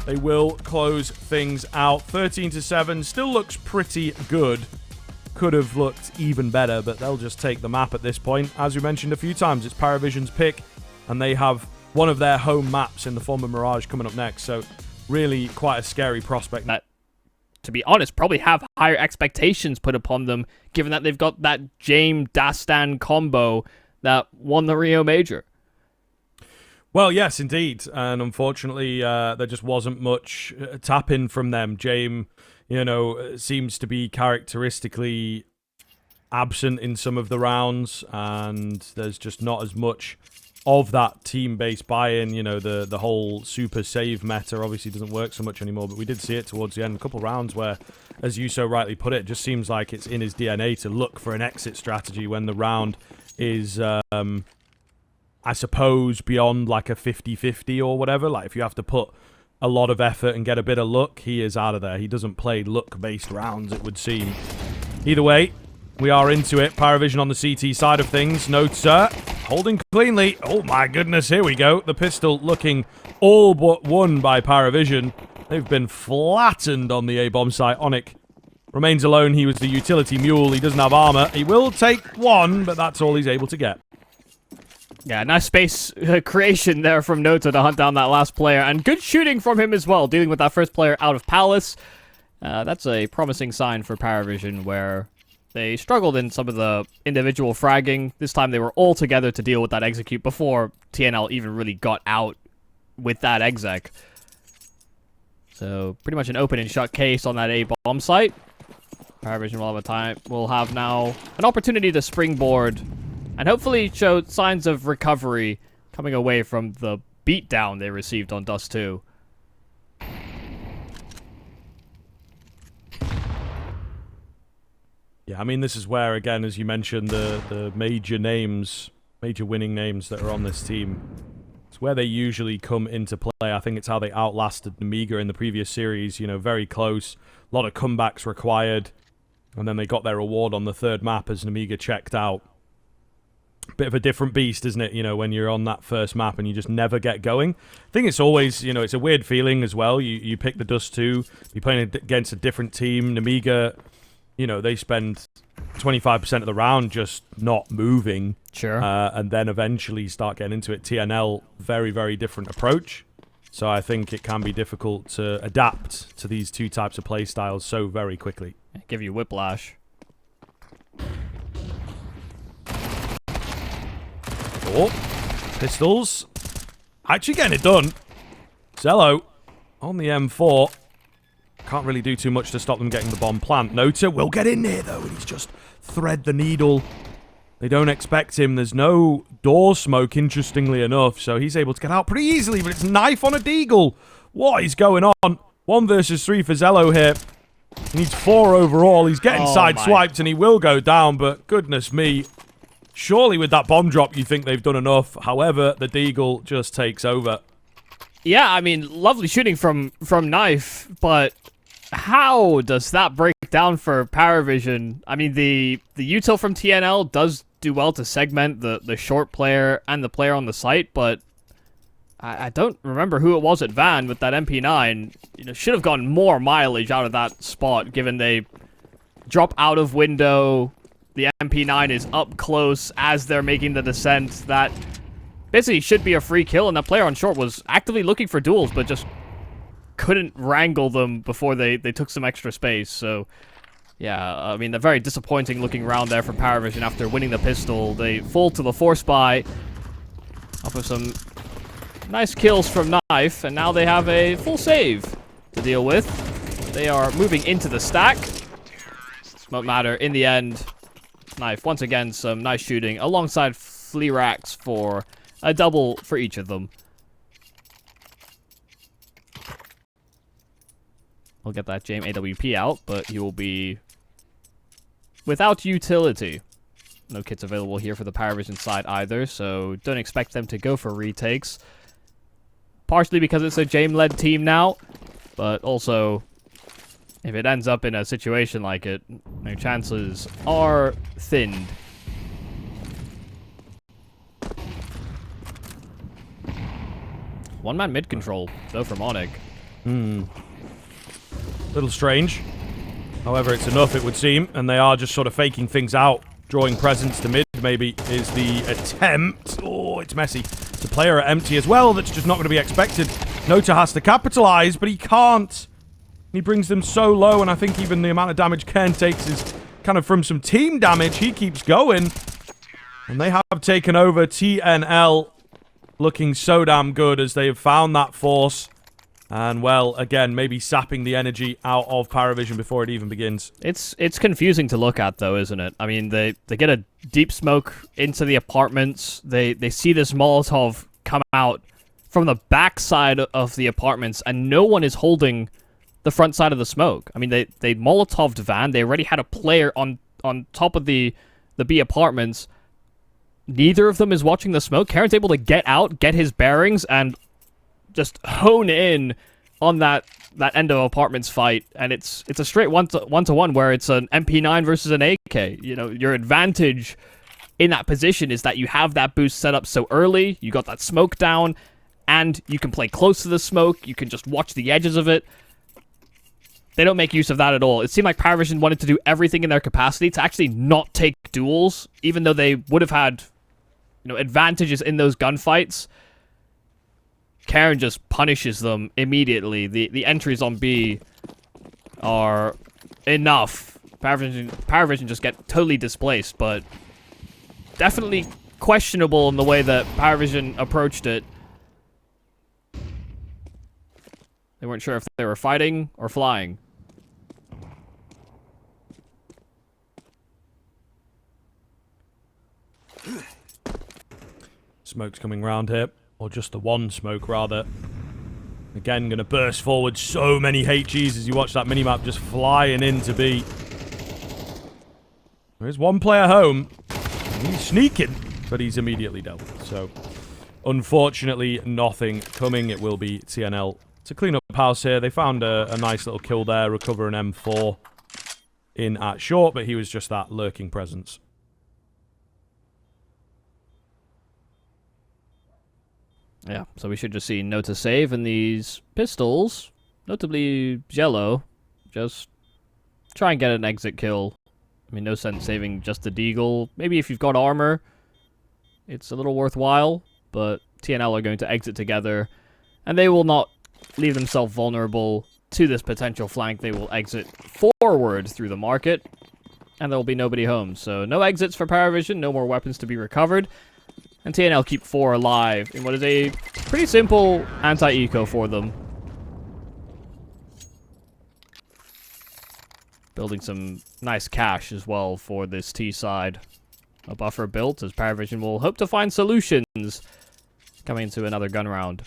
they will close things out. 13-7 still looks pretty good. Could have looked even better, but they'll just take the map at this point. As we mentioned a few times, it's PARIVISION's pick, and they have one of their home maps in the form of Mirage coming up next. So really quite a scary prospect. That, to be honest, probably have higher expectations put upon them, given that they've got that James Dust2 combo that won the Rio Major. Well, yes, indeed. And unfortunately, there just wasn't much tap-in from them. James, seems to be characteristically absent in some of the rounds, and there's just not as much of that team-based buy-in. The whole super save meta obviously doesn't work so much anymore, but we did see it towards the end. A couple rounds where, as you so rightly put it just seems like it's in his DNA to look for an exit strategy when the round is, I suppose, beyond like a 50-50 or whatever. Like if you have to put a lot of effort and get a bit of luck, he is out of there. He doesn't play luck-based rounds, it would seem. Either way, we are into it. PARIVISION on the CT side of things. Nota holding cleanly. Oh my goodness, here we go. The pistol looking all but won by PARIVISION. They've been flattened on the A-bomb site. Onyx remains alone. He was the utility mule. He doesn't have armor. He will take one, but that's all he's able to get. Yeah, nice space creation there from Nota to hunt down that last player. And good shooting from him as well, dealing with that first player out of Palace. That's a promising sign for PARIVISION, where they struggled in some of the individual fragging. This time they were all together to deal with that execute before TNL even really got out with that exec. So pretty much an open and shut case on that A-bomb site. PARIVISION will have now an opportunity to springboard and hopefully show signs of recovery coming away from the beatdown they received on Dust2. Yeah, I mean, this is where, again, as you mentioned, the major names, major winning names that are on this team, it's where they usually come into play. I think it's how they outlasted Nemiga in the previous series, you know, very close, a lot of comebacks required, and then they got their reward on the third map as Nemiga checked out. Bit of a different beast, isn't it, you know, when you're on that first map and you just never get going. I think it's always, you know, it's a weird feeling as well. You pick the Dust2, you're playing against a different team. Nemiga, you know, they spend 25% of the round just not moving. Sure. And then eventually start getting into it. TNL, very, very different approach. So I think it can be difficult to adapt to these two types of play styles so very quickly. Give you whiplash. Oh, pistols. Actually getting it done. Zello on the M4. Can't really do too much to stop them getting the bomb plant. Nota will get in there, though, and he's just thread the needle. They don't expect him. There's no door smoke, interestingly enough, so he's able to get out pretty easily, but it's knife on a deagle. What is going on? 1 versus 3 for Zello here. He needs 4 overall. He's getting sideswiped, and he will go down, but goodness me. Surely with that bomb drop, you think they've done enough. However, the deagle just takes over. Yeah, I mean, lovely shooting from Knife, but how does that break down for PARIVISION? I mean, the util from TNL does do well to segment the short player and the player on the site, but I don't remember who it was at Van with that MP9. You know, should have gotten more mileage out of that spot, given they drop out of window. The MP9 is up close as they're making the descent. That basically should be a free kill, and that player on short was actively looking for duels, but just couldn't wrangle them before they took some extra space. So, yeah, I mean, a very disappointing looking round there for PARIVISION after winning the pistol. They fall to the force buy off of some nice kills from Knife, and now they have a full save to deal with. They are moving into the stack. Won't matter in the end. Knife, once again, some nice shooting alongside Fleerax for a double for each of them. We'll get that James AWP out, but he will be without utility. No kits available here for the PARIVISION side either, so don't expect them to go for retakes. Partially because it's a James-led team now, but also if it ends up in a situation like it, their chances are thinned. One-man mid-control, though, from Onyx. Little strange. However, it's enough, it would seem, and they are just sort of faking things out. Drawing presence to mid, maybe, is the attempt. Oh, it's messy. It's a player at empty as well that's just not going to be expected. Nota has to capitalize, but he can't. He brings them so low, and I think even the amount of damage Ken takes is kind of from some team damage. He keeps going. And they have taken over. TNL looking so damn good as they have found that force. And, well, again, maybe sapping the energy out of PARIVISION before it even begins. It's confusing to look at, though, isn't it? I mean, they get a deep smoke into the apartments. They see this Molotov come out from the backside of the apartments, and no one is holding the front side of the smoke. I mean, they Molotoved Van. They already had a player on top of the B apartments. Neither of them is watching the smoke. Karen's able to get out, get his bearings, and just hone in on that end of apartments fight, and it's a straight one-to-one where it's an MP9 versus an AK. You know, your advantage in that position is that you have that boost set up so early, you got that smoke down, and you can play close to the smoke, you can just watch the edges of it. They don't make use of that at all. It seemed like PARIVISION wanted to do everything in their capacity to actually not take duels, even though they would have had, you know, advantages in those gunfights. Karen just punishes them immediately. The entries on B are enough. PARIVISION just get totally displaced, but definitely questionable in the way that PARIVISION approached it. They weren't sure if they were fighting or flying. Smoke's coming round here. Or just the one smoke, rather. Again, going to burst forward. So many HEs as you watch that minimap just flying in to B. There's one player home. He's sneaking, but he's immediately dealt with. So, unfortunately, nothing coming. It will be TNL to clean up house here. They found a nice little kill there. Recover an M4 in at short, but he was just that lurking presence. Yeah, so we should just see no to save, and these pistols, notably Jello, just try and get an exit kill. I mean, no sense saving just the deagle. Maybe if you've got armor, it's a little worthwhile, but TNL are going to exit together, and they will not leave themselves vulnerable to this potential flank. They will exit forward through the market, and there will be nobody home. So no exits for PARIVISION, no more weapons to be recovered. And TNL keep 4 alive in what is a pretty simple anti-eco for them. Building some nice cash as well for this T side. A buffer built as PARIVISION will hope to find solutions coming into another gun round.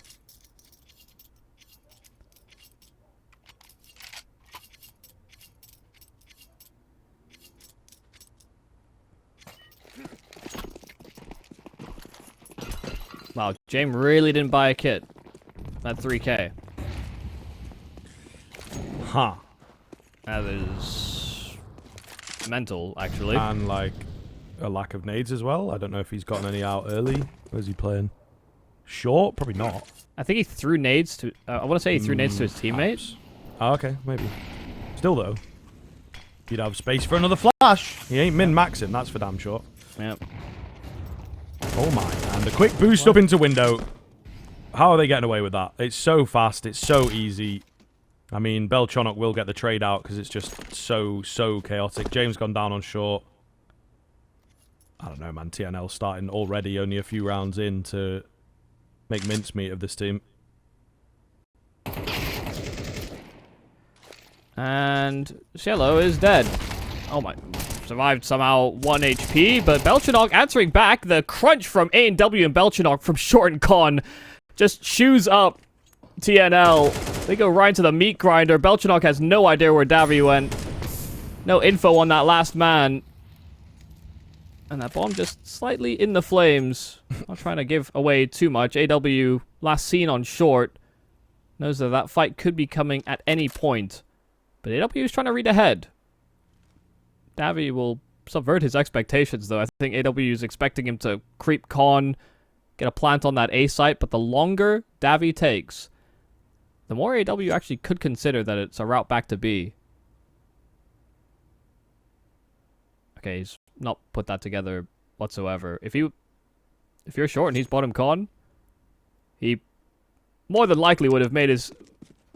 Wow, James really didn't buy a kit. That 3K. Huh. That is mental, actually. And, like, a lack of nades as well. I don't know if he's gotten any out early. Where's he playing? Short? Probably not. I think he threw nades to... I want to say he threw nades to his teammates. Oh, okay, maybe. Still, though, you'd have space for another flash. He ain't min-maxing, that's for damn sure. Yep. Oh my, and a quick boost up into window. How are they getting away with that? It's so fast, it's so easy. I mean, Belchonok will get the trade out because it's just so chaotic. James gone down on short. I don't know, man. TNL starting already, only a few rounds in to make mincemeat of this team. And Shello is dead. Oh my... Survived somehow 1 HP, but Belchonok answering back. The crunch from A&W and Belchonok from short and con just chews up TNL. They go right into the meat grinder. Belchonok has no idea where Davy went. No info on that last man. And that bomb just slightly in the flames. Not trying to give away too much. AW last seen on short. Knows that that fight could be coming at any point. But AW is trying to read ahead. Davy will subvert his expectations, though. I think AW is expecting him to creep con, get a plant on that A site, but the longer Davy takes, the more AW actually could consider that it's a route back to B. Okay, he's not put that together whatsoever. If you're short and he's bottom con, he more than likely would have made his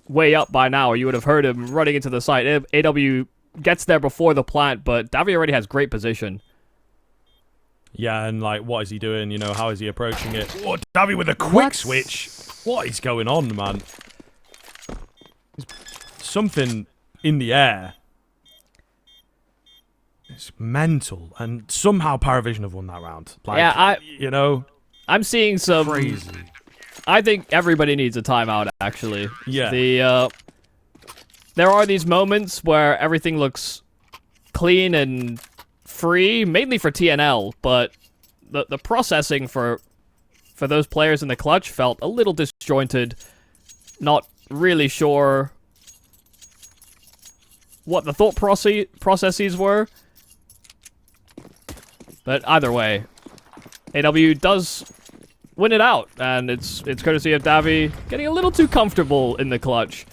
way up by now, or you would have heard him running into the site. AW gets there before the plant, but Davy already has great position. Yeah, and like, what is he doing? You know, how is he approaching it? Oh, Davy with a quick switch. What is going on, man? There's something in the air. It's mental, and somehow PARIVISION have won that round. Like, yeah, you know, I'm seeing some crazy. I think everybody needs a timeout, actually. Yeah. There are these moments where everything looks clean and free, mainly for TNL, but the processing for those players in the clutch felt a little disjointed, not really sure what the thought processes were. But either way, AW does win it out, and it's courtesy of Davi getting a little too comfortable in the clutch.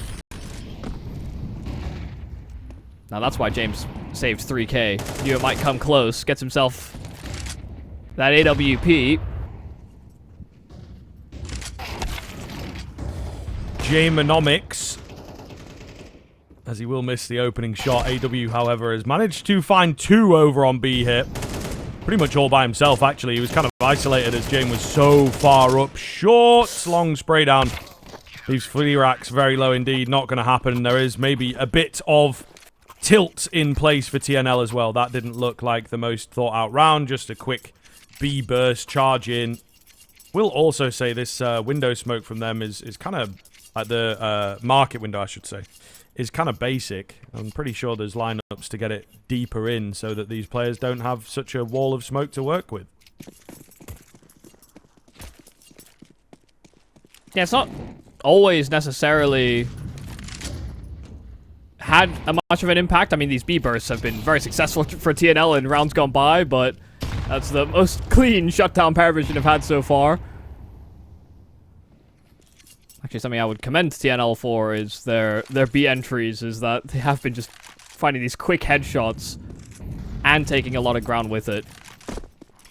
Now that's why James saved 3k. Knew it might come close. Gets himself that AWP. Jameonomics, as he will miss the opening shot. AW, however, has managed to find 2 over on B here. Pretty much all by himself, actually. He was kind of isolated as James was so far up. Short, long spray down. Leaves flea racks very low indeed. Not going to happen. There is maybe a bit of tilt in place for TNL as well. That didn't look like the most thought out round. Just a quick B burst charge in. We'll also say this window smoke from them is kind of like the market window, I should say, is kind of basic. I'm pretty sure there's lineups to get it deeper in so that these players don't have such a wall of smoke to work with. Yeah, it's not always necessarily had much of an impact. I mean, these B bursts have been very successful for TNL in rounds gone by, but that's the most clean shutdown PARIVISION have had so far. Actually, something I would commend TNL for is their B entries, is that they have been just finding these quick headshots and taking a lot of ground with it.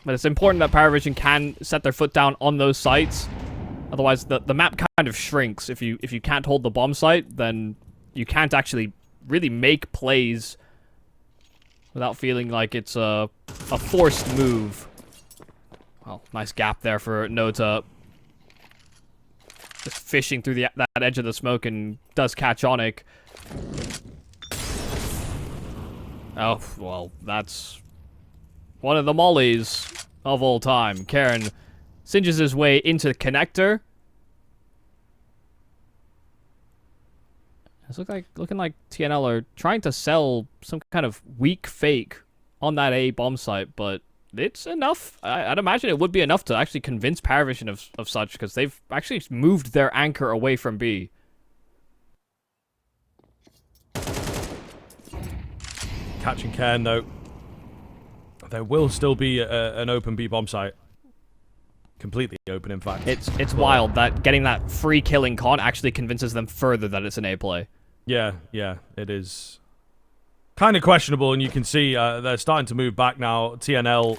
But it's important that PARIVISION can set their foot down on those sites. Otherwise, the map kind of shrinks. If you can't hold the bomb site, then you can't actually really make plays without feeling like it's a forced move. Well, nice gap there for Nota. Just fishing through that edge of the smoke and does catch Onic. Oh, well, that's one of the mollies of all time. Karen singes his way into the connector. It's looking like TNL are trying to sell some kind of weak fake on that A bomb site, but it's enough. I'd imagine it would be enough to actually convince PARIVISION of such, because they've actually moved their anchor away from B. Catching Cairn, though. There will still be an open B bomb site. Completely open, in fact. It's wild that getting that free killing con actually convinces them further that it's an A play. Yeah, it is kind of questionable, and you can see they're starting to move back now. TNL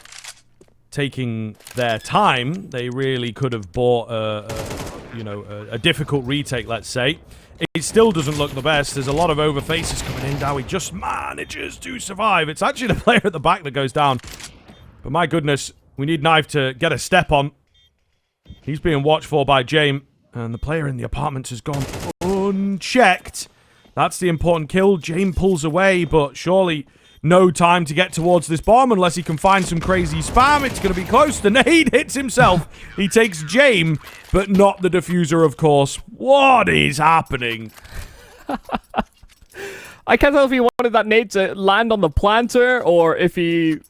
taking their time. They really could have bought a difficult retake, let's say. It still doesn't look the best. There's a lot of over faces coming in. Dowie just manages to survive. It's actually the player at the back that goes down. But my goodness, we need Knife to get a step on. He's being watched for by James, and the player in the apartments has gone unchecked. That's the important kill. James pulls away, but surely no time to get towards this bomb unless he can find some crazy spam. It's going to be close. The nade hits himself. He takes James, but not the diffuser, of course. What is happening? I can't tell if he wanted that nade to land on the planter, or if he...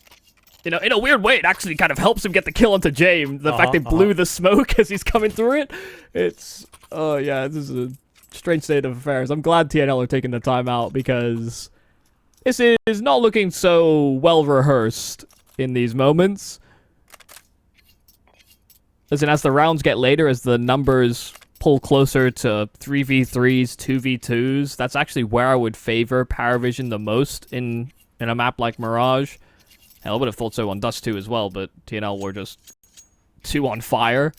in a weird way, it actually kind of helps him get the kill onto James. The fact they blew the smoke as he's coming through it. It's... oh, yeah, this is a strange state of affairs. I'm glad TNL are taking the time out, because this is not looking so well rehearsed in these moments. Listen, as the rounds get later, as the numbers pull closer to 3v3s, 2v2s, that's actually where I would favor PARIVISION the most in a map like Mirage. Hell, I would have thought so on Dust2 as well, but TNL were just too on fire.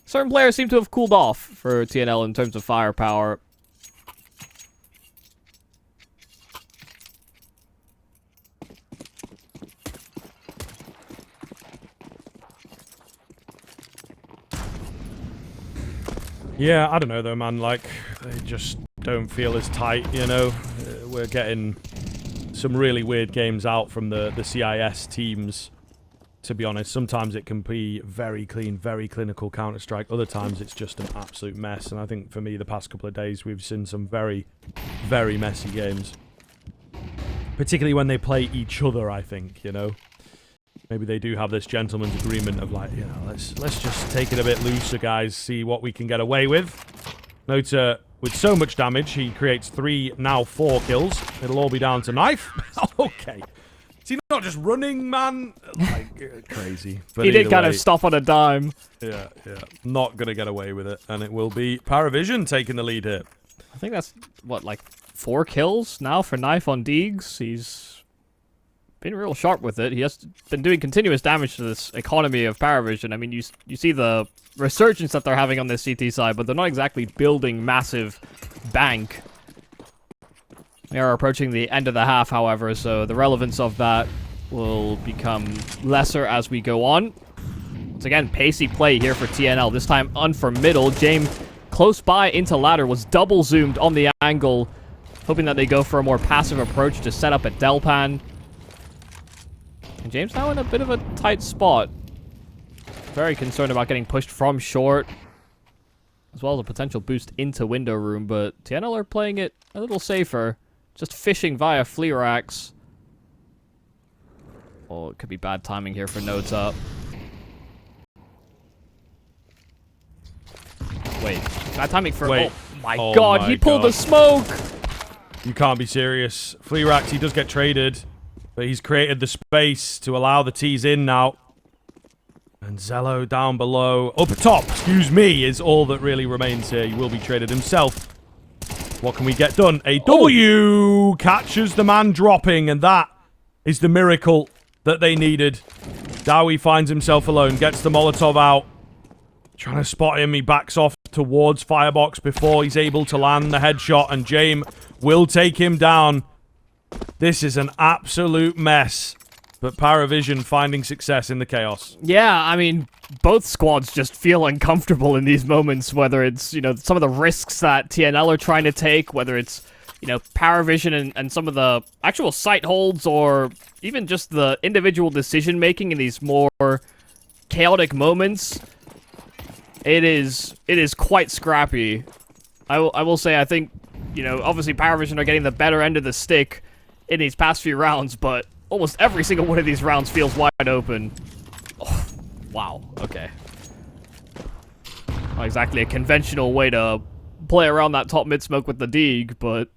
Certain players seem to have cooled off for TNL in terms of firepower. Yeah, I don't know though, man. Like, they just don't feel as tight, you know? We're getting some really weird games out from the CIS teams, to be honest. Sometimes it can be very clean, very clinical Counter-Strike. Other times it's just an absolute mess. And I think for me, the past couple of days, we've seen some very, very messy games. Particularly when they play each other, I think, you know? Maybe they do have this gentleman's agreement of like, you know, let's just take it a bit looser, guys, see what we can get away with. Nota, with so much damage, he creates 3, now 4 kills. It'll all be down to Knife. Okay. Is he not just running, man? Like, crazy. But he did kind of stop on a dime. Yeah. Not going to get away with it. And it will be PARIVISION taking the lead here. I think that's, what, like 4 kills now for Knife on Deegs. He's been real sharp with it. He has been doing continuous damage to this economy of PARIVISION. I mean, you see the resurgence that they're having on this CT side, but they're not exactly building massive bank. We are approaching the end of the half, however, so the relevance of that will become lesser as we go on. Once again, pacey play here for TNL. This time on for middle. James close by into ladder, was double zoomed on the angle, hoping that they go for a more passive approach to set up a Delpan. And James now in a bit of a tight spot. Very concerned about getting pushed from short, as well as a potential boost into window room, but TNL are playing it a little safer. Just fishing via flea racks. Oh, it could be bad timing here for Nota. Wait, bad timing for... Wait. Oh my god, he pulled the smoke! You can't be serious. Flea racks, he does get traded, but he's created the space to allow the T's in now. And Zello down below. Up top, excuse me, is all that really remains here. He will be traded himself. What can we get done? A W catches the man dropping, and that is the miracle that they needed. Dowie finds himself alone, gets the Molotov out. Trying to spot him, he backs off towards Firebox before he's able to land the headshot, and James will take him down. This is an absolute mess. But PARIVISION finding success in the chaos. Yeah, I mean, both squads just feel uncomfortable in these moments, whether it's, you know, some of the risks that TNL are trying to take, whether it's, you know, PARIVISION and some of the actual site holds, or even just the individual decision-making in these more chaotic moments. It is quite scrappy. I will say, I think, you know, obviously PARIVISION are getting the better end of the stick in these past few rounds, but almost every single one of these rounds feels wide open. Oh, wow, okay. Not exactly a conventional way to play around that top mid smoke with the Deeg, but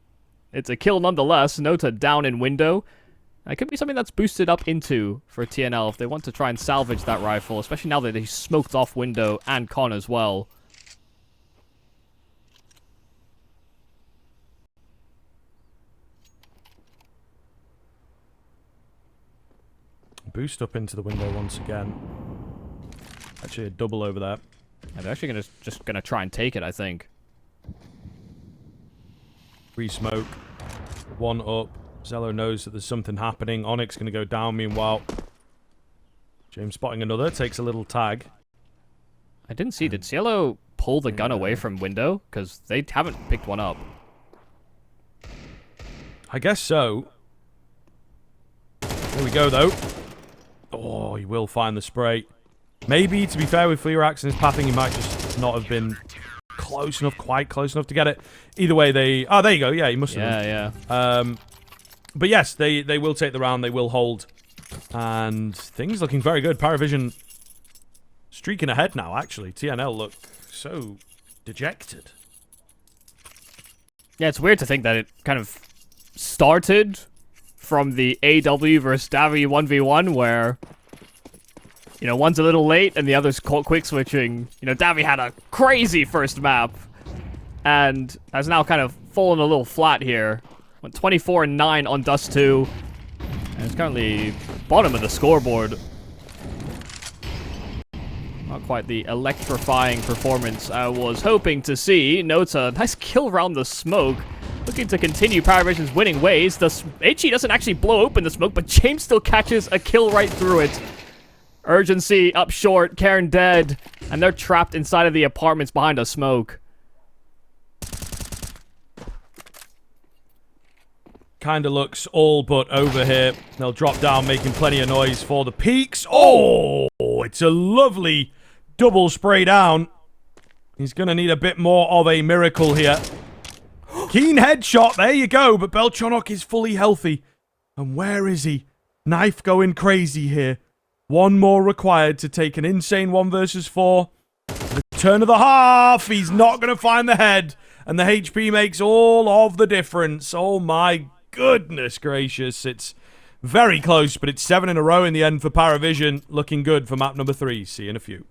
it's a kill nonetheless. Nota down in window. That could be something that's boosted up into for TNL if they want to try and salvage that rifle, especially now that he smoked off window and con as well. Boost up into the window once again. Actually, a double over there. Yeah, they're actually just gonna try and take it, I think. Free smoke. One up. Zello knows that there's something happening. Onyx gonna go down meanwhile. James spotting another. Takes a little tag. I didn't see. Did Cielo pull the gun away from window? Because they haven't picked one up. I guess so. Here we go, though. Oh, he will find the spray. Maybe, to be fair, with Flea Racks and his pathing, he might just not have been close enough, quite close enough to get it. Either way, they... Oh, there you go. Yeah, he must have. Yeah. But yes, they will take the round. They will hold. And things looking very good. PARIVISION streaking ahead now, actually. TNL look so dejected. Yeah, it's weird to think that it kind of started from the AW versus Davi 1v1 where, you know, one's a little late and the other's quick switching. You know, Davi had a crazy first map and has now kind of fallen a little flat here. Went 24-9 on Dust2 and is currently bottom of the scoreboard. Not quite the electrifying performance I was hoping to see. Nota, nice kill around the smoke. Looking to continue PARIVISION's winning ways. The HE doesn't actually blow open the smoke, but James still catches a kill right through it. Urgency up short, Karen dead, and they're trapped inside of the apartments behind a smoke. Kinda looks all but over here. They'll drop down, making plenty of noise for the peaks. Oh, it's a lovely double spray down. He's gonna need a bit more of a miracle here. Keen headshot, there you go, but Belchonok is fully healthy. And where is he? Knife going crazy here. One more required to take an insane 1 versus 4. The turn of the half, he's not going to find the head. and the HP makes all of the difference. Oh my goodness gracious. It's very close, but it's 7 in a row in the end for PARIVISION. Looking good for map number 3. See you in a few.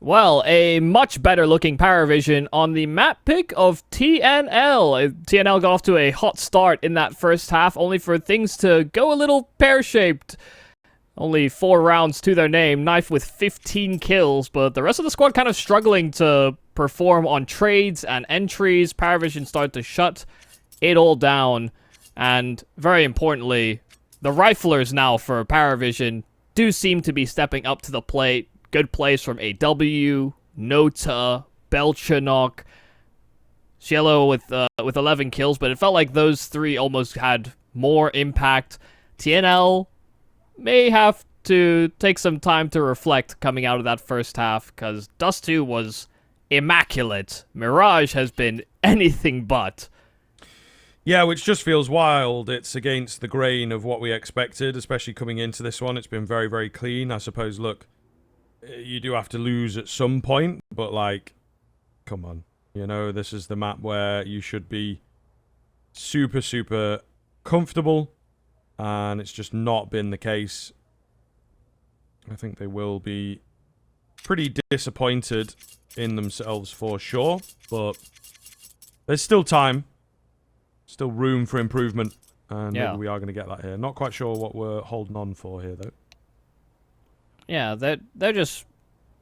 Well, a much better looking PARIVISION on the map pick of TNL. TNL got off to a hot start in that first half, only for things to go a little pear-shaped. Only 4 rounds to their name, Knife with 15 kills, but the rest of the squad kind of struggling to perform on trades and entries. PARIVISION started to shut it all down, and very importantly, the riflers now for PARIVISION do seem to be stepping up to the plate. Good plays from AW, Nota, Belchanok, Cielo with 11 kills, but it felt like those 3 almost had more impact. TNL may have to take some time to reflect coming out of that first half, because Dust2 was immaculate. Mirage has been anything but. Yeah, which just feels wild. It's against the grain of what we expected, especially coming into this one. It's been very, very clean. I suppose, look, you do have to lose at some point, but, like, come on. You know, this is the map where you should be super, super comfortable, and it's just not been the case. I think they will be pretty disappointed in themselves for sure, but there's still time. Still room for improvement, and maybe we are going to get that here. Not quite sure what we're holding on for here, though. Yeah, they're just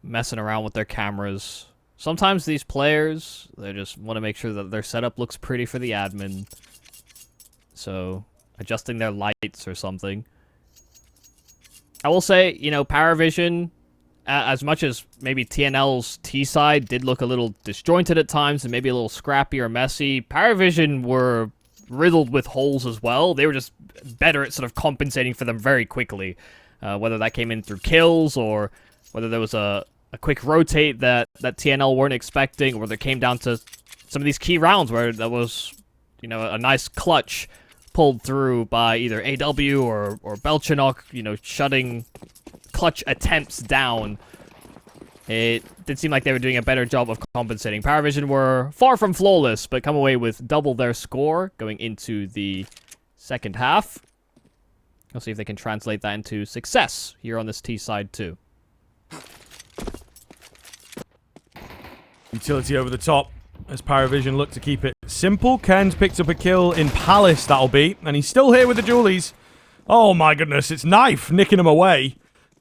messing around with their cameras. Sometimes these players, they just want to make sure that their setup looks pretty for the admin. so adjusting their lights or something. I will say, you know, PARIVISION, as much as maybe TNL's T side did look a little disjointed at times and maybe a little scrappy or messy, PARIVISION were riddled with holes as well. They were just better at sort of compensating for them very quickly, whether that came in through kills or whether there was a quick rotate that TNL weren't expecting, or whether it came down to some of these key rounds where there was, you know, a nice clutch pulled through by either AW or Belchinok, you know, shutting clutch attempts down. It did seem like they were doing a better job of compensating. PARIVISION were far from flawless, but come away with double their score going into the second half. We'll see if they can translate that into success here on this T side too. Utility over the top as PARIVISION look to keep it simple. Ken's picked up a kill in Palace, that'll be. And he's still here with the dualies. Oh my goodness, it's Knife nicking him away.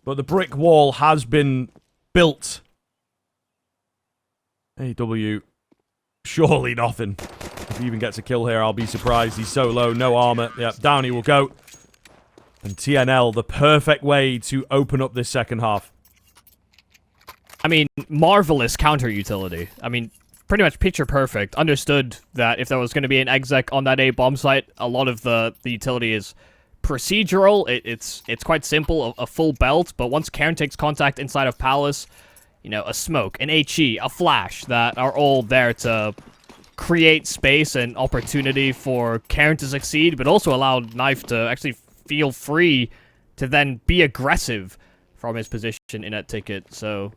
But the brick wall has been built. AW, surely nothing. If he even gets a kill here, I'll be surprised. He's so low, no armor. Yep, down he will go. And TNL, the perfect way to open up this second half. I mean, marvelous counter utility. I mean, pretty much picture perfect. Understood that if there was going to be an exec on that A bomb site, a lot of the utility is procedural. It's quite simple, a full belt, but once Cairn takes contact inside of Palace, you know, a smoke, an HE, a flash that are all there to create space and opportunity for Cairn to succeed, but also allow Knife to actually feel free to then be aggressive from his position in that ticket. So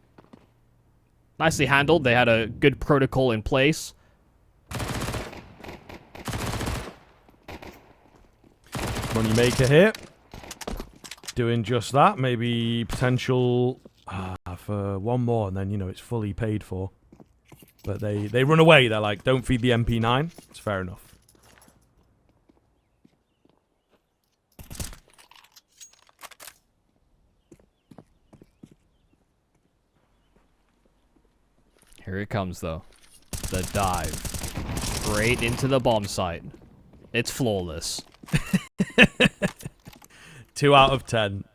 nicely handled. They had a good protocol in place. Moneymaker here. Doing just that. Maybe potential for one more, and then, you know, it's fully paid for. But they run away. They're like, don't feed the MP9. It's fair enough. Here it comes, though. The dive. Straight into the bomb site. It's flawless. 2 out of 10.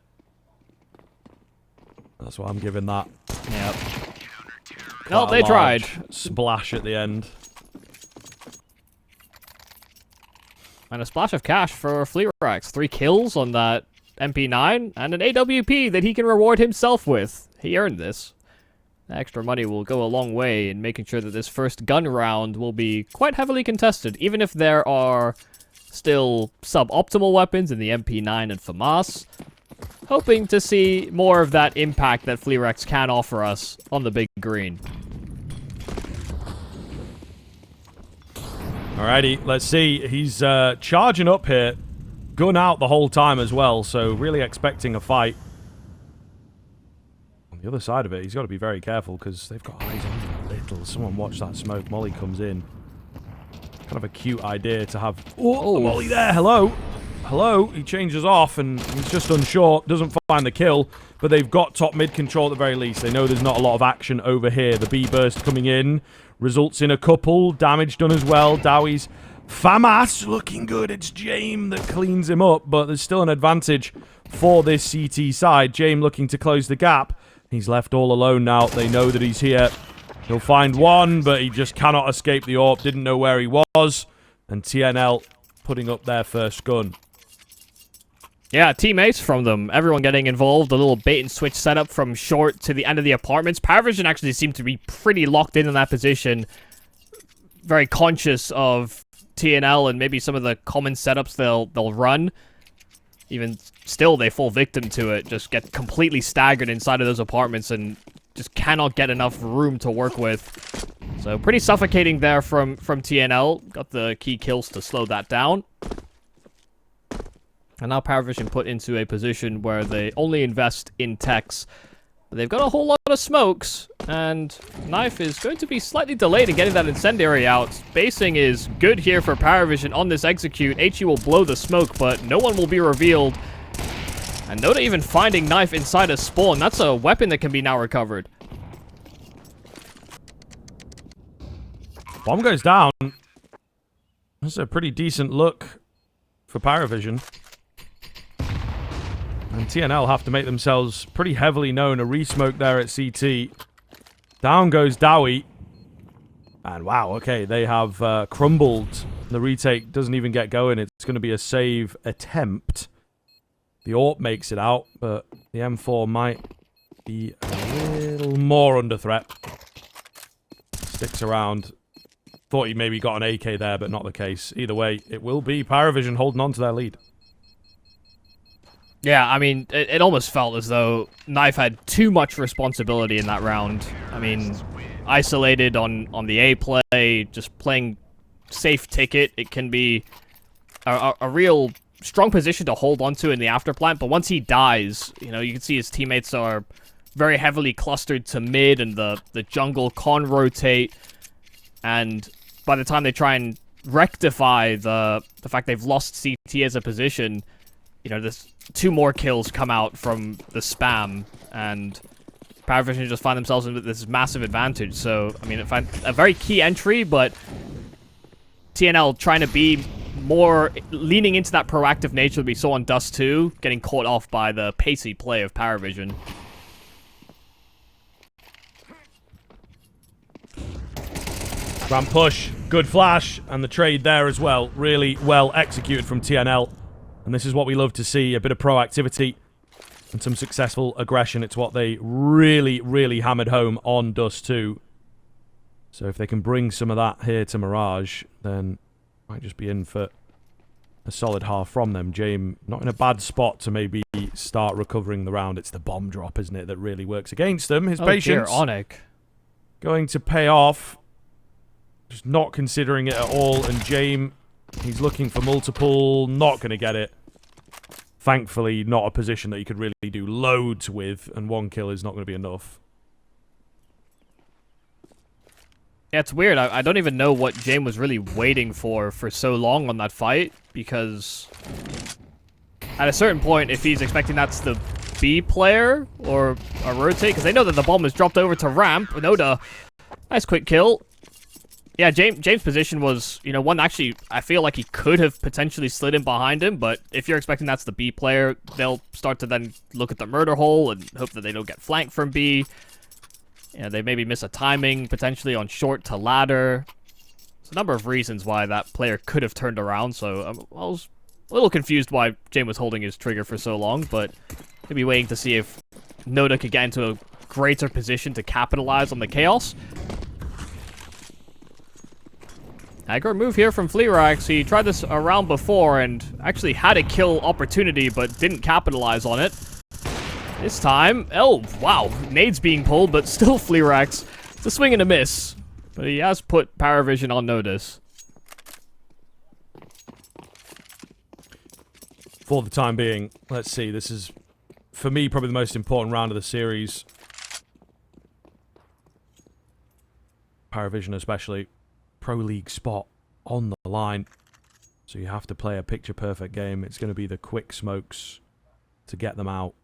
That's what I'm giving that. Yep. Quite No, they tried. Splash at the end. And a splash of cash for Fleerax. 3 kills on that MP9 and an AWP that he can reward himself with. He earned this. The extra money will go a long way in making sure that this first gun round will be quite heavily contested, even if there are still suboptimal weapons in the MP9 and FAMAS. Hoping to see more of that impact that Fleerax can offer us on the big green. Alrighty, let's see. He's charging up here. Gun out the whole time as well, so really expecting a fight. On the other side of it, he's got to be very careful because they've got eyes on him a little. Someone watch that smoke. Molly comes in. Kind of a cute idea to have... Oh, Molly there. Hello. Hello. He changes off and he's just unsure. Doesn't find the kill, but they've got top mid control at the very least. They know there's not a lot of action over here. The B burst coming in results in a couple. Damage done as well. Dowie's FAMAS looking good. It's Jame that cleans him up, but there's still an advantage for this CT side. Jame looking to close the gap. He's left all alone now. They know that he's here. He'll find one, but he just cannot escape the AWP. Didn't know where he was. And TNL putting up their first gun. Yeah, teammates from them. Everyone getting involved. A little bait and switch setup from short to the end of the apartments. PARIVISION actually seemed to be pretty locked in that position. Very conscious of TNL and maybe some of the common setups they'll run. Even still, they fall victim to it. Just get completely staggered inside of those apartments and just cannot get enough room to work with. So pretty suffocating there from TNL. Got the key kills to slow that down. And now PARIVISION put into a position where they only invest in techs. But they've got a whole lot of smokes. And Knife is going to be slightly delayed in getting that incendiary out. Spacing is good here for PARIVISION on this execute. HE will blow the smoke, but no one will be revealed. And Noda even finding Knife inside a spawn. That's a weapon that can be now recovered. Bomb goes down. That's a pretty decent look for PARIVISION. And TNL have to make themselves pretty heavily known. A re-smoke there at CT. Down goes Dowie. And wow, okay, they have crumbled. The retake doesn't even get going. It's going to be a save attempt. The AWP makes it out, but the M4 might be a little more under threat. Sticks around. Thought he maybe got an AK there, but not the case. Either way, it will be PARIVISION holding on to their lead. Yeah, I mean, it almost felt as though Knife had too much responsibility in that round. I mean, isolated on the A play, just playing safe ticket. It can be a real strong position to hold onto in the afterplant, but once he dies, you know, you can see his teammates are very heavily clustered to mid, and the jungle con rotate, and by the time they try and rectify the fact they've lost CT as a position, you know, this 2 more kills come out from the spam, and PARIVISION just find themselves in this massive advantage. So, I mean, a very key entry, but TNL trying to be more leaning into that proactive nature that we saw on Dust2, getting caught off by the pacey play of PARIVISION. Ramp push, good flash, and the trade there as well. Really well executed from TNL. And this is what we love to see, a bit of proactivity and some successful aggression. It's what they really, really hammered home on Dust2. So if they can bring some of that here to Mirage, then might just be in for a solid half from them. James not in a bad spot to maybe start recovering the round. It's the bomb drop, isn't it, that really works against them. His patience going to pay off. Just not considering it at all. And James, he's looking for multiple. Not going to get it. Thankfully, not a position that you could really do loads with. And 1 kill is not going to be enough. Yeah, it's weird. I don't even know what James was really waiting for so long on that fight, because at a certain point, if he's expecting that's the B player or a rotate, because they know that the bomb is dropped over to ramp. Noda, nice quick kill. Yeah, James' position was, you know, one actually, I feel like he could have potentially slid in behind him, but if you're expecting that's the B player, they'll start to then look at the murder hole and hope that they don't get flanked from B. Yeah, they maybe miss a timing, potentially on short to ladder. There's a number of reasons why that player could have turned around, so I was a little confused why James was holding his trigger for so long, but maybe waiting to see if Noda could get into a greater position to capitalize on the chaos. Aggro move here from Fleerax. He tried this around before and actually had a kill opportunity, but didn't capitalize on it. This time, oh, wow, nades being pulled, but still Fleerax. It's a swing and a miss, but he has put PARIVISION on notice. For the time being, let's see, this is, for me, probably the most important round of the series. PARIVISION especially. Pro League spot on the line. So you have to play a picture-perfect game. It's going to be the quick smokes to get them out.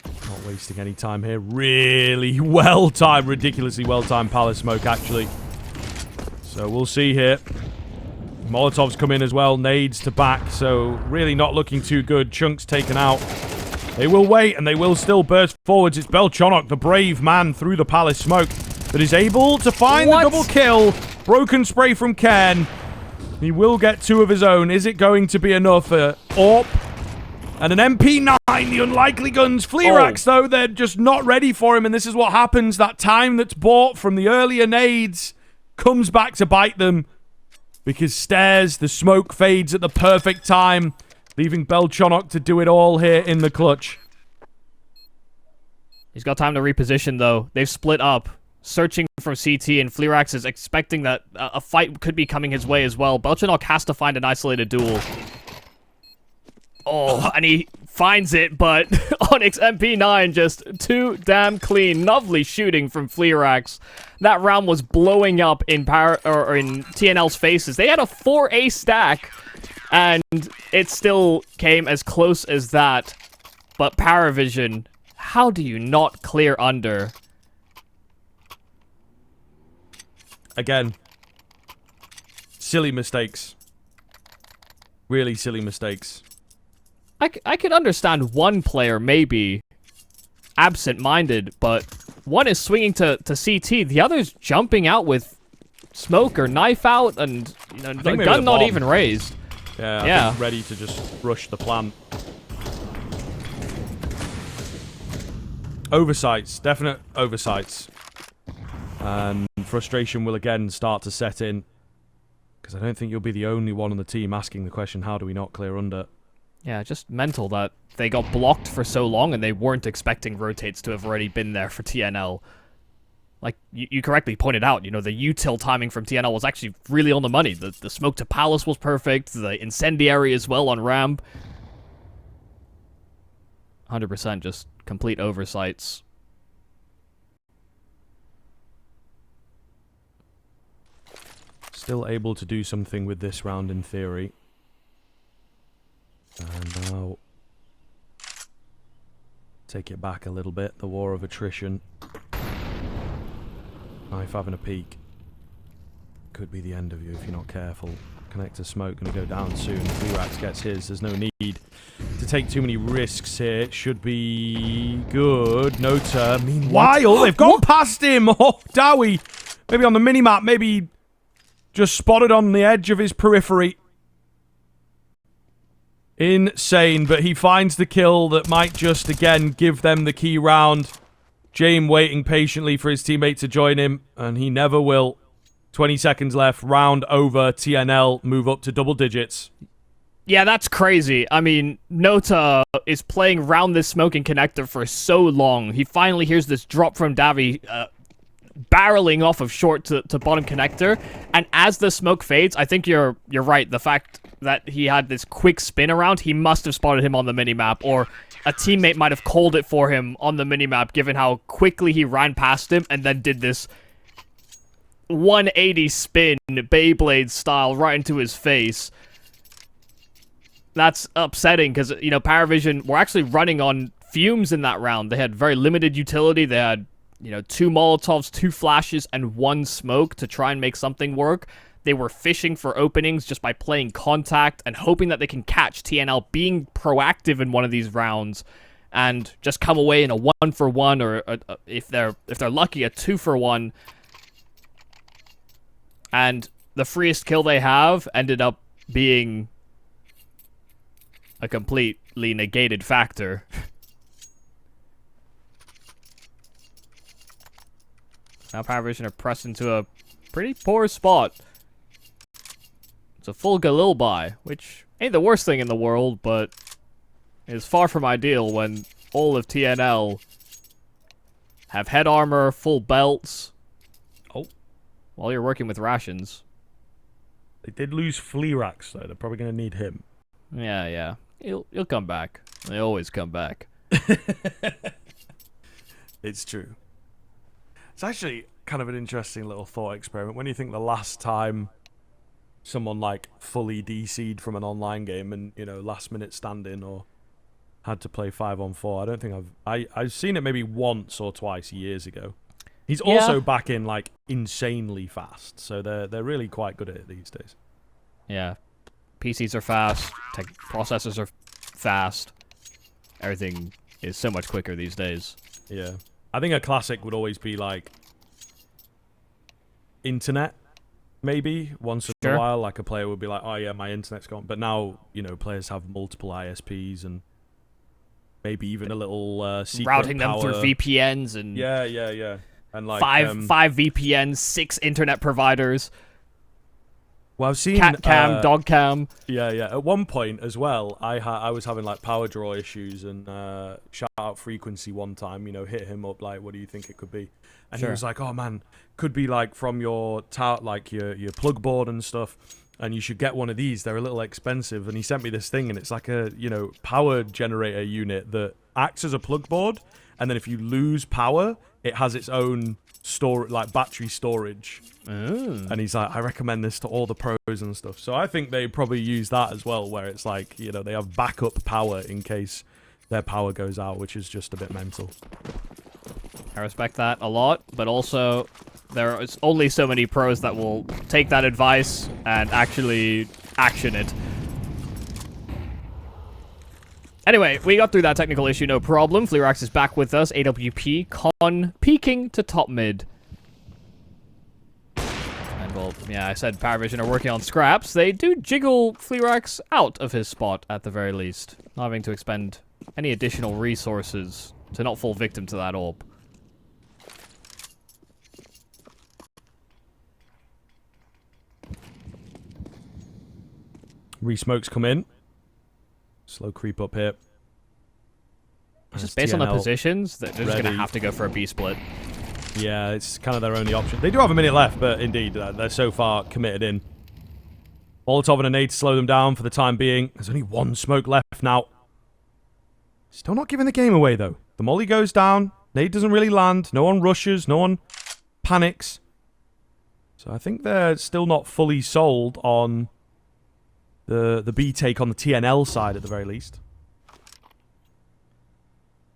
Not wasting any time here. Really well-timed, ridiculously well-timed palace smoke, actually. So we'll see here. Molotovs come in as well. Nades to back. So really not looking too good. Chunks taken out. They will wait, and they will still burst forwards. It's Belchonok, the brave man, through the palace smoke, that is able to find the double kill. Broken spray from Ken. He will get 2 of his own. Is it going to be enough for AWP? And an MP9, the unlikely guns. Fleerax, though, they're just not ready for him, and this is what happens. That time that's bought from the earlier nades comes back to bite them, because Stairs, the smoke fades at the perfect time, leaving Belchonok to do it all here in the clutch. He's got time to reposition, though. They've split up, searching for CT, and Fleerax is expecting that a fight could be coming his way as well. Belchonok has to find an isolated duel. Oh, and he finds it, but Onyx MP9 just too damn clean. Lovely shooting from Fleerax. That round was blowing up in TNL's faces. They had a 4A stack, and it still came as close as that. But PARIVISION, how do you not clear under? Again, silly mistakes. Really silly mistakes. I could understand one player maybe absent-minded, but one is swinging to CT, the other's jumping out with smoke or knife out, and the gun not even raised. Yeah, I think ready to just rush the plant. Oversights, definite oversights. And frustration will again start to set in. Because I don't think you'll be the only one on the team asking the question, how do we not clear under? Yeah, just mental that they got blocked for so long and they weren't expecting rotates to have already been there for TNL. Like, you correctly pointed out, the util timing from TNL was actually really on the money. The smoke to Palace was perfect, the incendiary as well on ramp. 100% just complete oversights. Still able to do something with this round in theory. And now take it back a little bit, the war of attrition. Knife having a peek. Could be the end of you if you're not careful. Connector smoke going to go down soon. Fleerax gets his. There's no need to take too many risks here. It should be good. Nota. Meanwhile, they've gone past him. Oh, Dowie. Maybe on the minimap. Maybe just spotted on the edge of his periphery. Insane, but he finds the kill that might just, again, give them the key round. James waiting patiently for his teammate to join him, and he never will. 20 seconds left, round over, TNL move up to double digits. Yeah, that's crazy. I mean, Nota is playing round this smoking connector for so long. He finally hears this drop from Davi, barreling off of short to bottom connector, and as the smoke fades, I think you're right. The fact that he had this quick spin around, he must have spotted him on the minimap, or a teammate might have called it for him on the minimap, given how quickly he ran past him and then did this 180 spin, Beyblade style, right into his face. That's upsetting, because, PARIVISION were actually running on fumes in that round. They had very limited utility. They had, 2 Molotovs, 2 flashes, and 1 smoke to try and make something work. They were fishing for openings just by playing contact and hoping that they can catch TNL being proactive in one of these rounds and just come away in a 1-for-1, or if they're lucky, a 2-for-1. And the freest kill they have ended up being a completely negated factor. Now PARIVISION are pressed into a pretty poor spot. It's a full Galil buy, which ain't the worst thing in the world, but is far from ideal when all of TNL have head armor, full belts. Oh. While you're working with rations. They did lose Fleerax, though. They're probably going to need him. Yeah. He'll come back. They always come back. It's true. It's actually kind of an interesting little thought experiment. When you think the last time someone fully DC'd from an online game and last minute stand-in or had to play 5-on-4, I don't think I've seen it maybe once or twice years ago. He's also back in insanely fast, so they're really quite good at it these days. Yeah, PCs are fast, processors are fast. Everything is so much quicker these days. Yeah, I think a classic would always be internet. Maybe once in a while, a player would be like, "Oh yeah, my internet's gone." But now, players have multiple ISPs and maybe even a little secret routing power. them through VPNs and yeah, and five VPNs, 6 internet providers. Well, I've seen cat cam, dog cam. Yeah. At one point as well, I was having power draw issues and shout out Frequency one time. Hit him up what do you think it could be? And he was like, "Oh man, could be from your your plug board and stuff, and you should get one of these. They're a little expensive." And he sent me this thing, and it's like a power generator unit that acts as a plug board, and then if you lose power, it has its own battery storage. And he's like, "I recommend this to all the pros and stuff." So I think they probably use that as well, where it's they have backup power in case their power goes out, which is just a bit mental. I respect that a lot, but also there is only so many pros that will take that advice and actually action it. Anyway, we got through that technical issue, no problem. Fleerax is back with us. AWP, Con, peeking to top mid. And well, yeah, I said PARIVISION are working on scraps. They do jiggle Fleerax out of his spot, at the very least. Not having to expend any additional resources to not fall victim to that orb. Re-smokes come in. Slow creep up here. Just based on the TNL positions, they're just going to have to go for a B split. Yeah, it's kind of their only option. They do have a minute left, but indeed, they're so far committed in. Molotov and a nade to slow them down for the time being. There's only one smoke left now. Still not giving the game away, though. The molly goes down. Nade doesn't really land. No one rushes. No one panics. So I think they're still not fully sold on the B take on the TNL side, at the very least.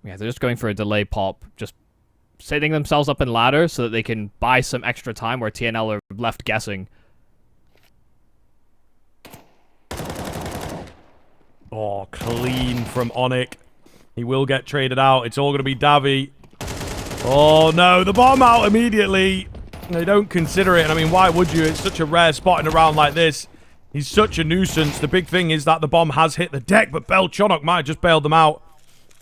Yeah, they're just going for a delay pop. Just setting themselves up in ladder so that they can buy some extra time where TNL are left guessing. Oh, clean from Onyx. He will get traded out. It's all going to be Davi. Oh, no. The bomb out immediately. They don't consider it. And I mean, why would you? It's such a rare spot in a round like this. He's such a nuisance. The big thing is that the bomb has hit the deck, but Belchonok might have just bailed them out.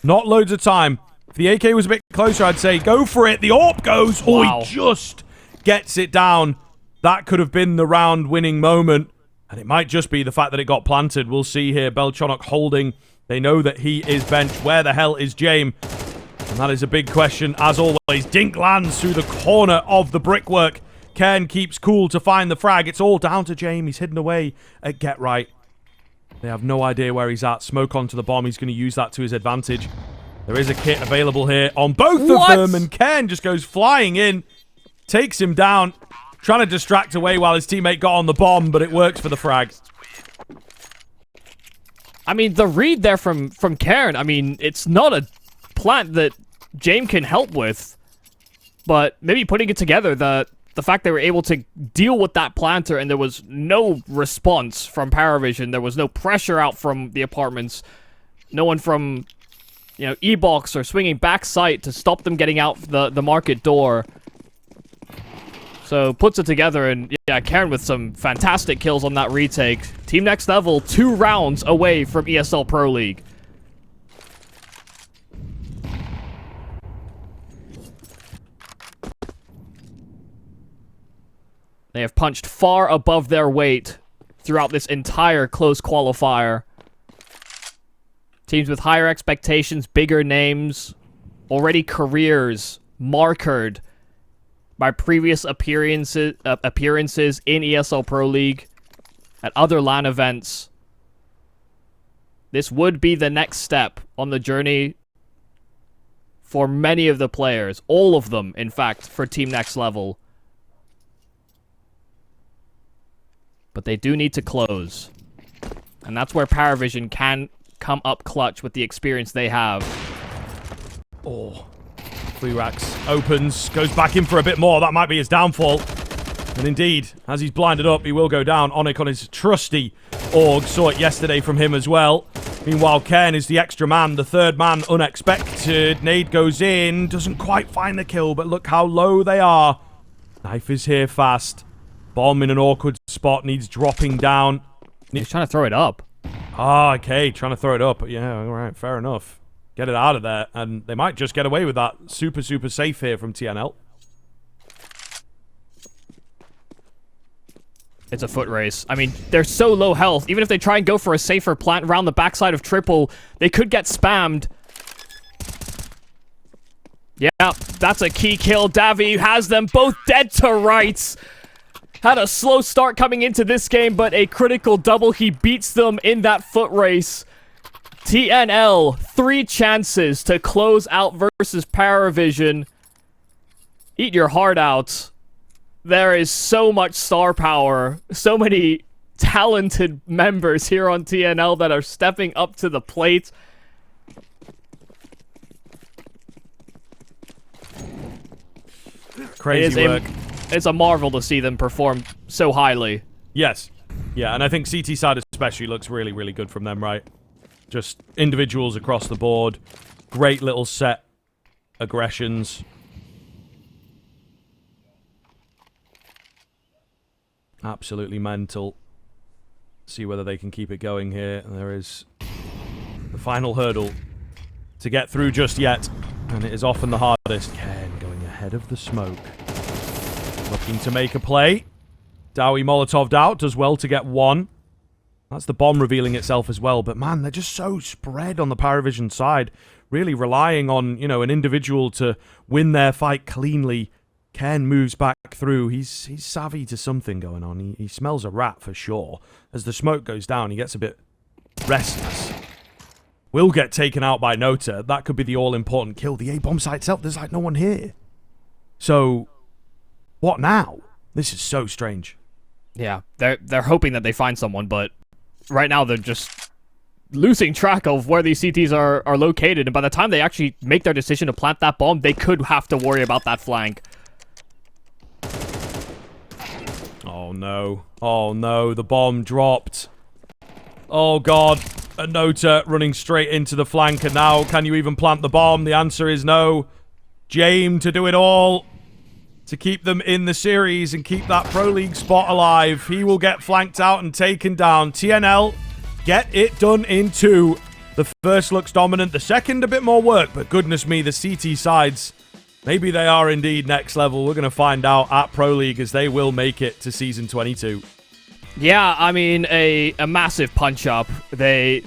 Not loads of time. If the AK was a bit closer, I'd say go for it. The AWP goes. Oh, wow. He just gets it down. That could have been the round-winning moment. And it might just be the fact that it got planted. We'll see here. Belchonok holding. They know that he is benched. Where the hell is Jame? And that is a big question, as always. Dink lands through the corner of the brickwork. Ken keeps cool to find the frag. It's all down to Jame. He's hidden away at Get Right. They have no idea where he's at. Smoke onto the bomb. He's going to use that to his advantage. There is a kit available here on both of them. And Ken just goes flying in. Takes him down. Trying to distract away while his teammate got on the bomb, but it works for the frag. I mean, the read there from Karen, I mean, it's not a plant that Jame can help with. But maybe putting it together, the fact they were able to deal with that planter and there was no response from PARIVISION, there was no pressure out from the apartments, no one from, you know, E-Box or swinging back sight to stop them getting out the market door. So puts it together, and yeah, Karen with some fantastic kills on that retake. Team Next Level 2 rounds away from ESL Pro League. They have punched far above their weight throughout this entire close qualifier. Teams with higher expectations, bigger names, already careers markered by previous appearances in ESL Pro League at other LAN events. This would be the next step on the journey for many of the players. All of them, in fact, for Team Next Level. But they do need to close. And that's where PARIVISION can come up clutch with the experience they have. Oh. Fleerax opens, goes back in for a bit more. That might be his downfall. And indeed, as he's blinded up, he will go down. Onyx on his trusty AUG. Saw it yesterday from him as well. Meanwhile, Ken is the extra man, the third man, unexpected. Nade goes in, doesn't quite find the kill, but look how low they are. Knife is here fast. Bomb in an awkward spot, needs dropping down. He's trying to throw it up. Ah, okay, trying to throw it up. Yeah, all right, fair enough. Get it out of there, and they might just get away with that. Super, super safe here from TNL. It's a foot race. I mean, they're so low health. Even if they try and go for a safer plant around the backside of triple, they could get spammed. Yeah, that's a key kill. Davi has them both dead to rights. Had a slow start coming into this game, but a critical double. He beats them in that foot race. TNL, 3 chances to close out versus PARIVISION. Eat your heart out. There is so much star power, so many talented members here on TNL that are stepping up to the plate. Crazy work. It's a marvel to see them perform so highly. Yes. Yeah, and I think CT side especially looks really, really good from them, right? Just individuals across the board. Great little set aggressions. Absolutely mental. See whether they can keep it going here. There is the final hurdle to get through just yet. And it is often the hardest. Ken going ahead of the smoke. Looking to make a play. Dowie Molotov'd out. Does well to get one. That's the bomb revealing itself as well. But man, they're just so spread on the PARIVISION side. Really relying on, you know, an individual to win their fight cleanly. Ken moves back through. He's savvy to something going on. He smells a rat for sure. As the smoke goes down, he gets a bit restless. Will get taken out by Nota. That could be the all-important kill. The A-bomb site itself, there's like no one here. So, what now? This is so strange. Yeah, they're hoping that they find someone, but right now they're just losing track of where these CTs are located, and by the time they actually make their decision to plant that bomb, they could have to worry about that flank. Oh no. Oh no, the bomb dropped. Oh god. A Nota running straight into the flank, and now can you even plant the bomb? The answer is no. Jame to do it all to keep them in the series and keep that Pro League spot alive. He will get flanked out and taken down. TNL get it done in 2. The first looks dominant, the second a bit more work, but goodness me, the CT sides, maybe they are indeed next level. We're going to find out at Pro League as they will make it to Season 22. Yeah, I mean, a massive punch-up. They